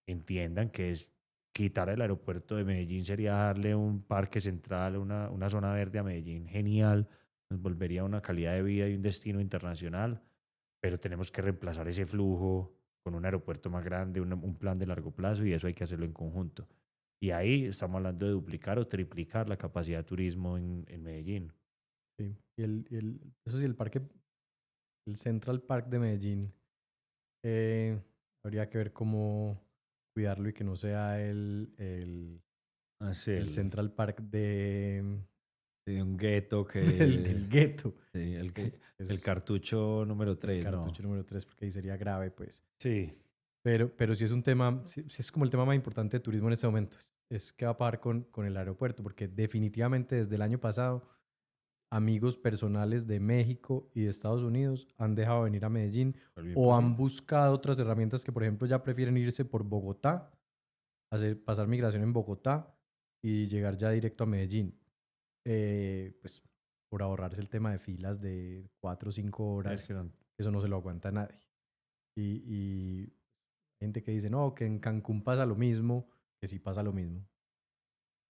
entiendan que es quitar el aeropuerto de Medellín sería darle un parque central, una zona verde a Medellín genial, nos volvería una calidad de vida y un destino internacional, pero tenemos que reemplazar ese flujo con un aeropuerto más grande, un plan de largo plazo y eso hay que hacerlo en conjunto. Y ahí estamos hablando de duplicar o triplicar la capacidad de turismo en Medellín. Sí. Eso sí, el parque, el Central Park de Medellín, eh, habría que ver cómo cuidarlo y que no sea Es el Central Park de un gueto del gueto. sí, Sí, el es cartucho número el 3 no. cartucho número 3 porque ahí sería grave, pues. Sí, Pero sí es un tema, sí es como el tema más importante de turismo en este momento. Es qué va a pasar con el aeropuerto, porque definitivamente desde el año pasado, amigos personales de México y de Estados Unidos han dejado de venir a Medellín volvió o han imposible. buscado otras herramientas que, por ejemplo, ya prefieren irse por Bogotá, pasar migración en Bogotá y llegar ya directo a Medellín. Pues por ahorrarse el tema de filas de 4 o 5 horas, Es que no- eso no se lo aguanta nadie. Y gente que dice, no, que en Cancún pasa lo mismo, que sí pasa lo mismo,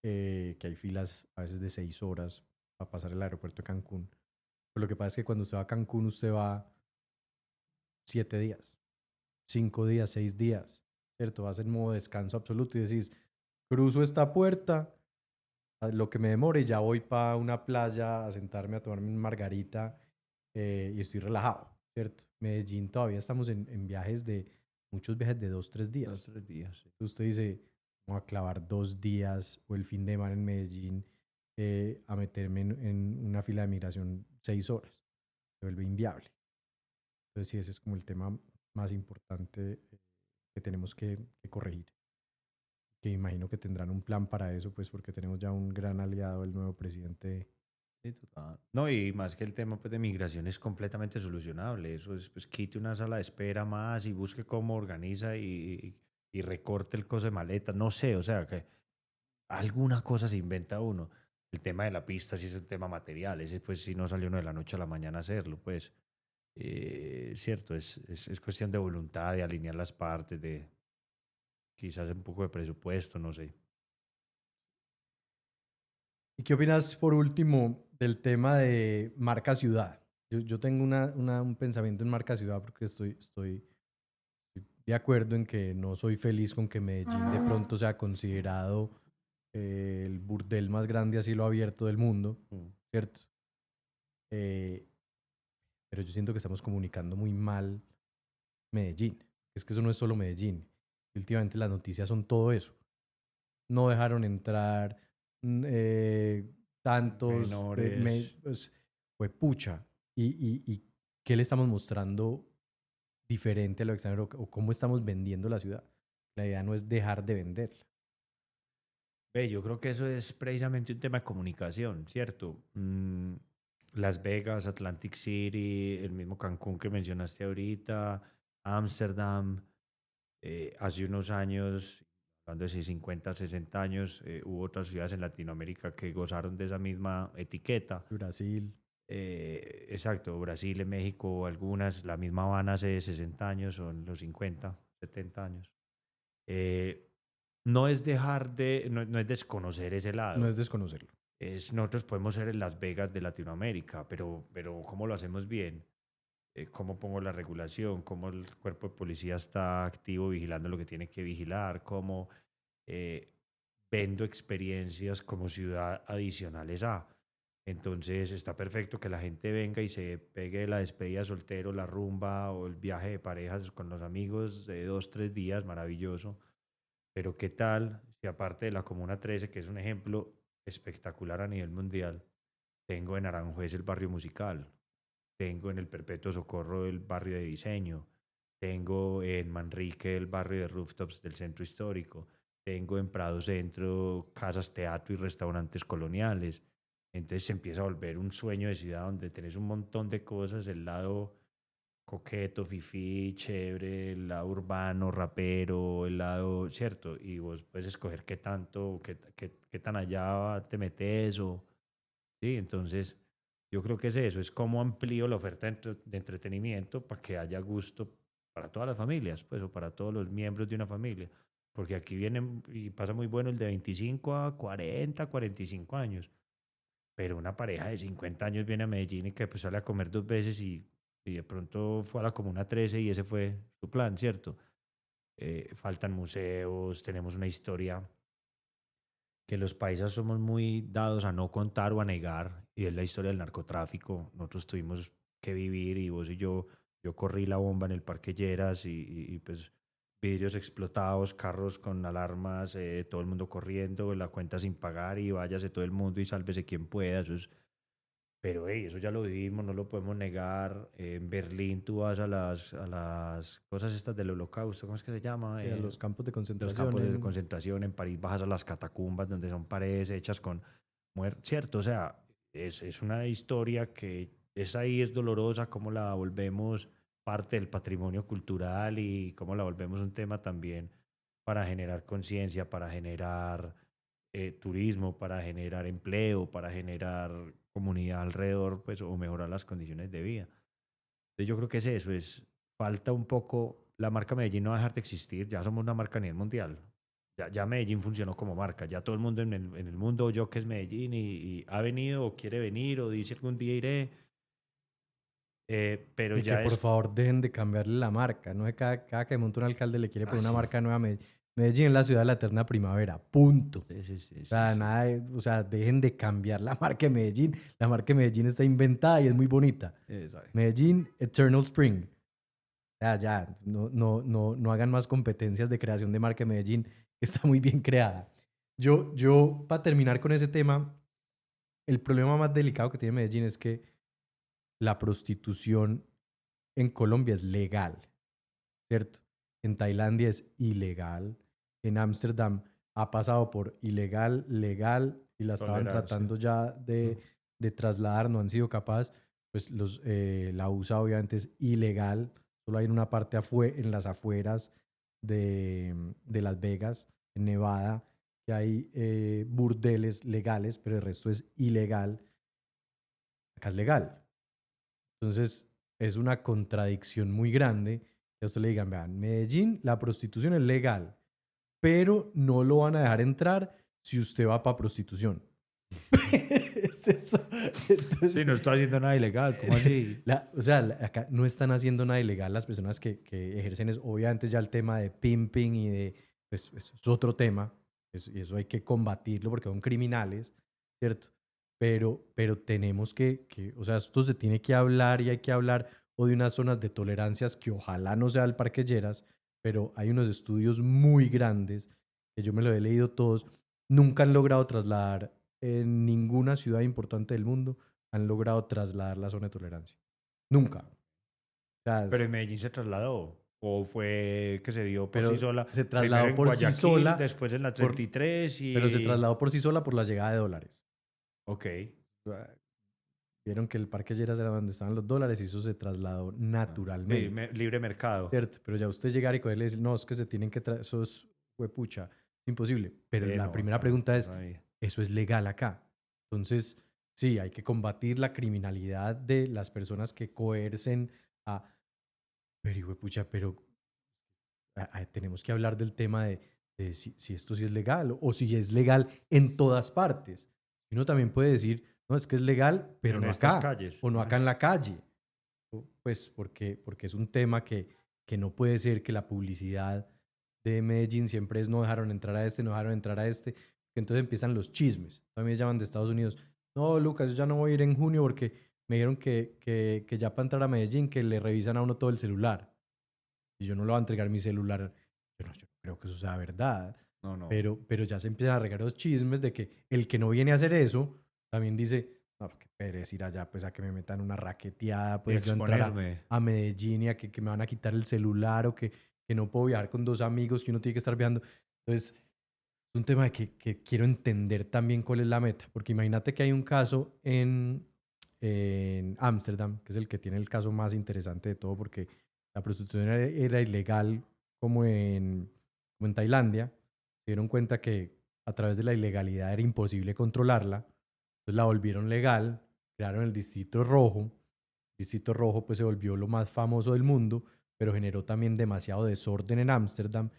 que hay filas a veces de 6 horas para pasar el aeropuerto de Cancún. Pero lo que pasa es que cuando usted va a Cancún, usted va 7 días, 5 días, 6 días, ¿cierto? Vas en modo descanso absoluto y decís, cruzo esta puerta, a lo que me demore, ya voy para una playa a sentarme a tomarme una margarita y estoy relajado, ¿cierto? Medellín todavía estamos en viajes muchos viajes de 2, 3 días. 2, 3 días. Sí. Usted dice, voy a clavar 2 días o el fin de semana en Medellín a meterme en una fila de migración 6 horas. Se vuelve inviable. Entonces, sí, ese es como el tema más importante que tenemos que corregir. Que imagino que tendrán un plan para eso, pues porque tenemos ya un gran aliado, el nuevo presidente. Sí, total. No, y más que el tema pues, de migración es completamente solucionable. Eso es, pues quite una sala de espera más y busque cómo organiza y recorte el coso de maletas. No sé, o sea, que alguna cosa se inventa uno. El tema de la pista sí es un tema material. Ese pues sí no salió uno de la noche a la mañana a hacerlo, pues. Cierto, es cuestión de voluntad, de alinear las partes, de quizás un poco de presupuesto, no sé. ¿Y qué opinas, por último, del tema de marca ciudad? Yo tengo un pensamiento en marca ciudad porque estoy de acuerdo en que no soy feliz con que Medellín de pronto sea considerado el burdel más grande a cielo abierto del mundo, Mm. ¿cierto? Eh, pero yo siento que estamos comunicando muy mal Medellín. Es que eso no es solo Medellín. Últimamente las noticias son todo eso. No dejaron entrar tantos, Menores. pues, fue pucha. Y qué le estamos mostrando diferente a lo extranjero o cómo estamos vendiendo la ciudad? La idea no es dejar de venderla. Ve, yo creo que eso es precisamente un tema de comunicación, ¿cierto? Las Vegas, Atlantic City, el mismo Cancún que mencionaste ahorita, Ámsterdam, hace unos años, hablando de si 50, 60 años, hubo otras ciudades en Latinoamérica que gozaron de esa misma etiqueta. Brasil, Exacto, Brasil, en México, algunas, la misma Habana hace 60 años o en los 50, 70 años. Eh, no es dejar de, no es desconocer ese no lado. es desconocerlo. Nosotros podemos ser en Las Vegas de Latinoamérica, pero ¿cómo lo hacemos bien? ¿Cómo pongo la regulación? ¿Cómo el cuerpo de policía está activo vigilando lo que tiene que vigilar? ¿Cómo eh, vendo experiencias como ciudad adicionales a? Entonces está perfecto que la gente venga y se pegue la despedida de soltero, la rumba o el viaje de parejas con los amigos de 2, 3 días, maravilloso. Pero ¿qué tal si aparte de la Comuna 13, que es un ejemplo espectacular a nivel mundial, tengo en Aranjuez el barrio musical, tengo en el Perpetuo Socorro el barrio de diseño, tengo en Manrique el barrio de rooftops del centro histórico, tengo en Prado Centro casas, teatro y restaurantes coloniales? Entonces se empieza a volver un sueño de ciudad donde tenés un montón de cosas, el lado coqueto, fifí, chévere, el lado urbano, rapero, el lado, ¿cierto? Y vos puedes escoger qué tanto, qué tan allá te metes o, sí, entonces Yo creo que es eso, es cómo amplío la oferta de entretenimiento para que haya gusto para todas las familias, pues, o para todos los miembros de una familia. Porque aquí vienen y pasa muy bueno el de 25 a 40, 45 años. Pero una pareja de 50 años viene a Medellín y que pues sale a comer 2 veces y de pronto fue a la Comuna 13 y ese fue su plan, ¿cierto? Faltan museos, tenemos una historia que los paisas somos muy dados a no contar o a negar, y es la historia del narcotráfico. Nosotros tuvimos que vivir, y vos y yo corrí la bomba en el Parque Lleras pues vidrios explotados, carros con alarmas, todo el mundo corriendo, la cuenta sin pagar y váyase todo el mundo y sálvese quien pueda. Pero hey, eso ya lo vivimos, no lo podemos negar. En Berlín tú vas a las cosas estas del holocausto, ¿cómo es que se llama? A los campos de Los concentración campos de concentración. En París bajas a las catacumbas donde son paredes hechas con muerte, ¿cierto? O sea, es una historia que es ahí, es dolorosa, cómo la volvemos parte del patrimonio cultural y cómo la volvemos un tema también para generar conciencia, para generar turismo, para generar empleo, para generar comunidad alrededor, pues, o mejorar las condiciones de vida. Entonces yo creo que es eso, falta un poco, la marca Medellín no va a dejar de existir, ya somos una marca a nivel mundial. Ya Medellín funcionó como marca, ya todo el mundo en el mundo oyó que es Medellín y ha venido o quiere venir o dice algún día iré, pero Y que ya por es favor dejen de cambiarle la marca, ¿no? Cada que monta un alcalde le quiere poner una así. marca nueva a Medellín. Medellín es la ciudad de la eterna primavera, punto. O Sí, sí, sí, sí, sea, sí. nada o sea, dejen de cambiar la marca de Medellín. La marca de Medellín está inventada y es muy bonita. Exacto. Medellín, Eternal Spring. Ya, no hagan más competencias de creación de marca de Medellín, que está muy bien creada. Para terminar con ese tema, el problema más delicado que tiene Medellín es que la prostitución en Colombia es legal, ¿cierto? En Tailandia es ilegal. En Ámsterdam ha pasado por ilegal, legal y la estaban Tolerancia. tratando ya Mm. de trasladar, no han sido capaces. Pues la USA obviamente es ilegal, solo hay en una parte en las afueras de Las Vegas, en Nevada, que hay burdeles legales, pero el resto es ilegal. Acá es legal. Entonces, es una contradicción muy grande que a usted le digan, vean, Medellín, la prostitución es legal, pero no lo van a dejar entrar si usted va para prostitución. Es eso. Sí, Entonces, no estoy haciendo nada ilegal, ¿cómo así? o sea, acá no están haciendo nada ilegal las personas que ejercen eso. Obviamente ya el tema de pimping y pues eso es otro tema, y eso hay que combatirlo porque son criminales, ¿cierto? Pero tenemos o sea, esto se tiene que hablar y hay que hablar o de unas zonas de tolerancias que ojalá no sea el Parque Lleras, pero hay unos estudios muy grandes que yo me lo he leído todos, nunca han logrado trasladar en ninguna ciudad importante del mundo han logrado trasladar la zona de tolerancia. Nunca. O sea, Pero en Medellín se trasladó. ¿O fue que se dio por sí pero sola? se Primero trasladó en por sí Guayaquil, sola, después en la por, 33 pero se y... trasladó por sí sola por la llegada de dólares. Ok. O sea, vieron que el Parque Lleras era donde estaban los dólares y eso se trasladó Ah, sí, naturalmente. libre mercado. ¿Cierto? Pero ya usted llegar y cogerle y decir, no, es que se tienen que traer, eso es huepucha, imposible. Pero la No, primera acá no, pregunta no es, sabía. ¿eso es legal acá? Entonces, sí, hay que combatir la criminalidad de las personas que coercen a, pero hijuepucha, pero tenemos que hablar del tema de si esto sí es legal o si es legal en todas partes. Y uno también puede decir, no, es que es legal, pero En no estas acá, calles. o no acá en la calle. Pues porque es un tema que no puede ser que la publicidad de Medellín siempre es no dejaron entrar a este, no dejaron entrar a este. Entonces empiezan los chismes. También me llaman de Estados Unidos. No, Lucas, yo ya no voy a ir en junio porque me dijeron que ya para entrar a Medellín que le revisan a uno todo el celular. Y yo no le voy a entregar mi celular. Yo no creo que eso sea verdad. No, no. Pero ya se empiezan a regar los chismes de que el que no viene a hacer eso también dice, no, qué pereza ir allá pues a que me metan una raqueteada, Y pues yo entrar exponerme. a Medellín y a que me van a quitar el celular o que no puedo viajar con dos amigos, que uno tiene que estar viajando. Entonces, es un tema de que quiero entender también cuál es la meta, porque imagínate que hay un caso en Ámsterdam, que es el que tiene el caso más interesante de todo, porque la prostitución era ilegal como en Tailandia. Se dieron cuenta que a través de la ilegalidad era imposible controlarla, entonces la volvieron legal crearon el Distrito Rojo. El Distrito Rojo pues se volvió lo más famoso del mundo, pero generó también demasiado desorden en Ámsterdam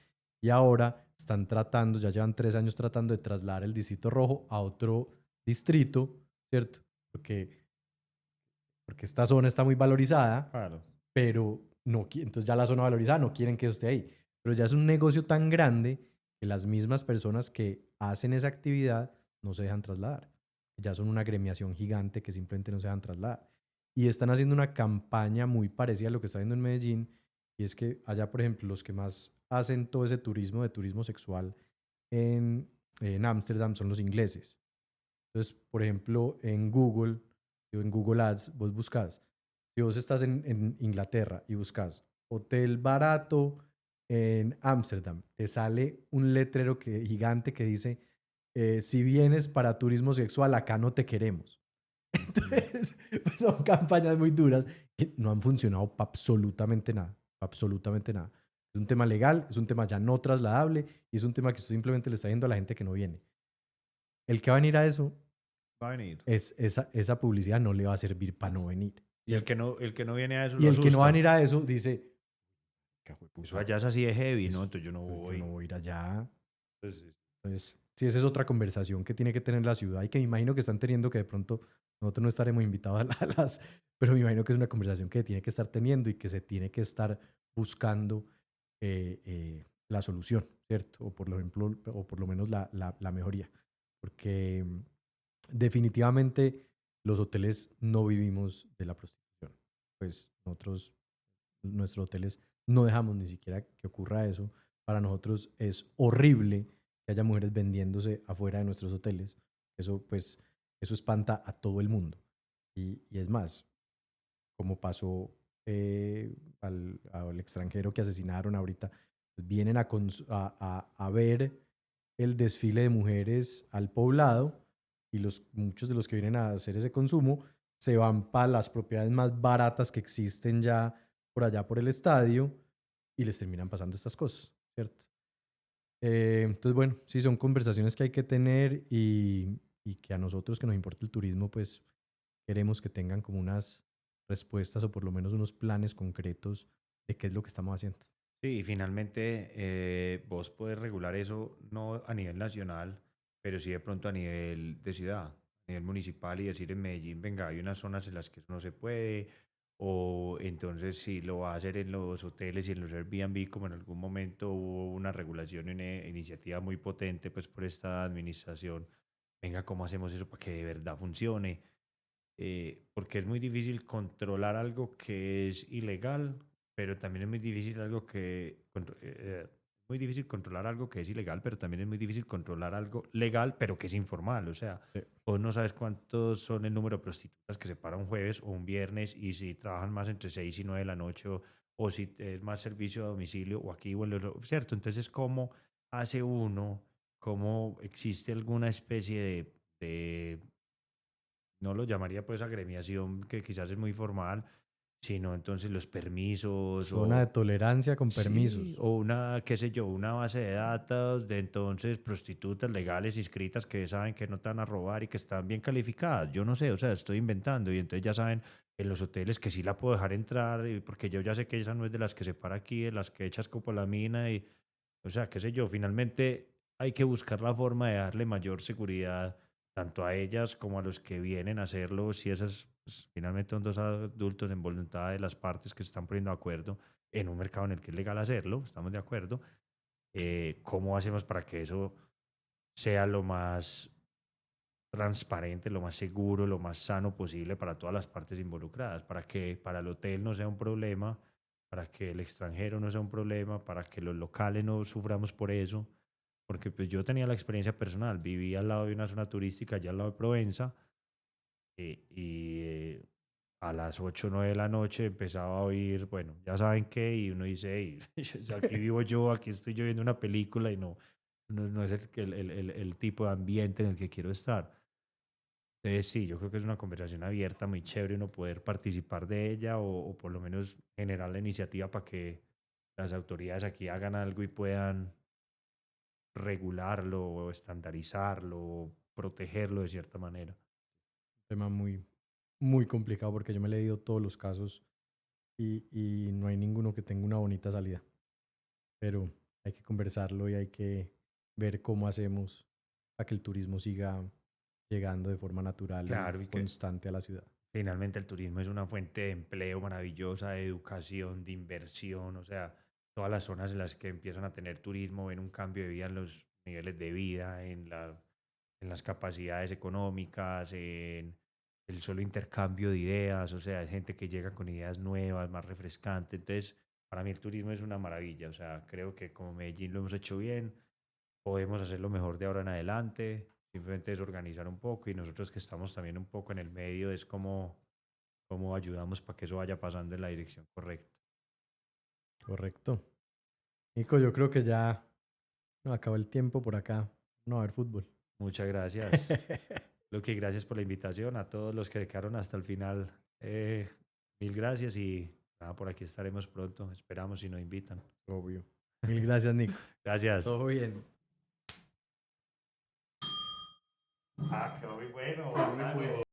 y ahora están tratando, ya llevan 3 años tratando de trasladar el Distrito Rojo a otro distrito, ¿cierto? Porque, porque esta zona está muy valorizada, Claro. pero no, entonces ya la zona valorizada no quieren que esté ahí. Pero ya es un negocio tan grande que las mismas personas que hacen esa actividad no se dejan trasladar. Ya son una agremiación gigante que simplemente no se dejan trasladar. Y están haciendo una campaña muy parecida a lo que está viendo en Medellín, y es que allá, por ejemplo, los que más hacen todo ese turismo de turismo sexual en Ámsterdam son los ingleses. Entonces, por ejemplo, en Google Ads, vos buscas, si vos estás en Inglaterra y buscas hotel barato en Ámsterdam, te sale un letrero gigante que dice, si vienes para turismo sexual, acá no te queremos. Mm. Entonces, pues son campañas muy duras que no han funcionado para absolutamente nada, absolutamente nada. Es un tema legal, es un tema ya no trasladable y es un tema que usted simplemente le está diciendo a la gente que no viene. El que va a venir a eso Va a venir. esa publicidad no le va a servir para no venir, Y ¿cierto? el que no viene a eso Y lo el que no va a asustan. venir a eso dice, "Qué Eso puta, allá es así de heavy, ¿no? eso, Entonces yo no yo no voy. voy a ir allá". Pues, sí. Entonces, sí, esa es otra conversación que tiene que tener la ciudad y que me imagino que están teniendo, que de pronto nosotros no estaremos invitados pero me imagino que es una conversación que tiene que estar teniendo y que se tiene que estar buscando la solución, ¿cierto? O por ejemplo, o por lo menos la mejoría. Porque definitivamente los hoteles no vivimos de la prostitución. Pues nosotros, nuestros hoteles, no dejamos ni siquiera que ocurra eso. Para nosotros es horrible que haya mujeres vendiéndose afuera de nuestros hoteles. Eso, pues, eso espanta a todo el mundo. Y es más, como pasó al extranjero que asesinaron ahorita, pues vienen a ver el desfile de mujeres al poblado y muchos de los que vienen a hacer ese consumo se van para las propiedades más baratas que existen ya por allá por el estadio y les terminan pasando estas cosas, ¿cierto? Entonces, bueno, sí, son conversaciones que hay que tener y que a nosotros que nos importa el turismo, pues queremos que tengan como unas respuestas o por lo menos unos planes concretos de qué es lo que estamos haciendo. Sí, y finalmente vos podés regular eso no a nivel nacional, pero sí de pronto a nivel de ciudad, a nivel municipal y decir en Medellín, venga, hay unas zonas en las que eso no se puede, o entonces si lo va a hacer en los hoteles y en los Airbnb, como en algún momento hubo una regulación y una iniciativa muy potente pues por esta administración, venga, ¿cómo hacemos eso para que de verdad funcione? Porque es muy difícil controlar algo que es ilegal, pero también es muy difícil muy difícil controlar algo que es ilegal, pero también es muy difícil controlar algo legal, pero que es informal. O sea, Sí. vos no sabes cuántos son el número de prostitutas que se para un jueves o un viernes y si trabajan más entre 6 y 9 de la noche o si es más servicio a domicilio o aquí o en ¿cierto? Entonces, ¿cómo hace uno? ¿Cómo existe alguna especie de no lo llamaría pues agremiación, que quizás es muy formal, sino entonces los permisos Zona de o tolerancia con sí, permisos. o una, qué sé yo, una base de datos de entonces prostitutas legales inscritas que saben que no te van a robar y que están bien calificadas. Yo no sé, o sea, estoy inventando y entonces ya saben en los hoteles que sí la puedo dejar entrar porque yo ya sé que esa no es de las que se para aquí, de las que echas copolamina y, o sea, qué sé yo, finalmente hay que buscar la forma de darle mayor seguridad tanto a ellas como a los que vienen a hacerlo, si esas pues, finalmente son dos adultos en voluntad de las partes que se están poniendo de acuerdo en un mercado en el que es legal hacerlo, estamos de acuerdo. ¿Cómo hacemos para que eso sea lo más transparente, lo más seguro, lo más sano posible para todas las partes involucradas? Para que para el hotel no sea un problema, para que el extranjero no sea un problema, para que los locales no suframos por eso. Porque pues yo tenía la experiencia personal, vivía al lado de una zona turística, allá al lado de Provenza, y a las 8 o 9 de la noche empezaba a oír, bueno, ya saben qué, y uno dice, hey, aquí vivo yo, aquí estoy yo viendo una película y no es el tipo de ambiente en el que quiero estar. Entonces sí, yo creo que es una conversación abierta, muy chévere uno poder participar de ella o por lo menos generar la iniciativa para que las autoridades aquí hagan algo y puedan regularlo o estandarizarlo o protegerlo de cierta manera. Tema muy, muy complicado porque yo me he leído todos los casos y no hay ninguno que tenga una bonita salida. Pero hay que conversarlo y hay que ver cómo hacemos para que el turismo siga llegando de forma natural y Claro, y que constante a la ciudad. finalmente el turismo es una fuente de empleo maravillosa, de educación, de inversión, o sea, todas las zonas en las que empiezan a tener turismo ven un cambio de vida en los niveles de vida, en las capacidades económicas, en el solo intercambio de ideas, o sea, es gente que llega con ideas nuevas, más refrescantes. Entonces, para mí el turismo es una maravilla, o sea, creo que como Medellín lo hemos hecho bien, podemos hacerlo mejor de ahora en adelante, simplemente es organizar un poco y nosotros que estamos también un poco en el medio es como cómo ayudamos para que eso vaya pasando en la dirección correcta. Correcto. Nico, yo creo que ya no acabó el tiempo por acá. No va a haber fútbol. Muchas gracias. Luqui, gracias por la invitación. A todos los que quedaron hasta el final, mil gracias y nada, por aquí estaremos pronto. Esperamos si nos invitan. Obvio. Mil gracias, Nico. Gracias. Todo bien. Ah, quedó muy bueno, Muy bueno. bacano.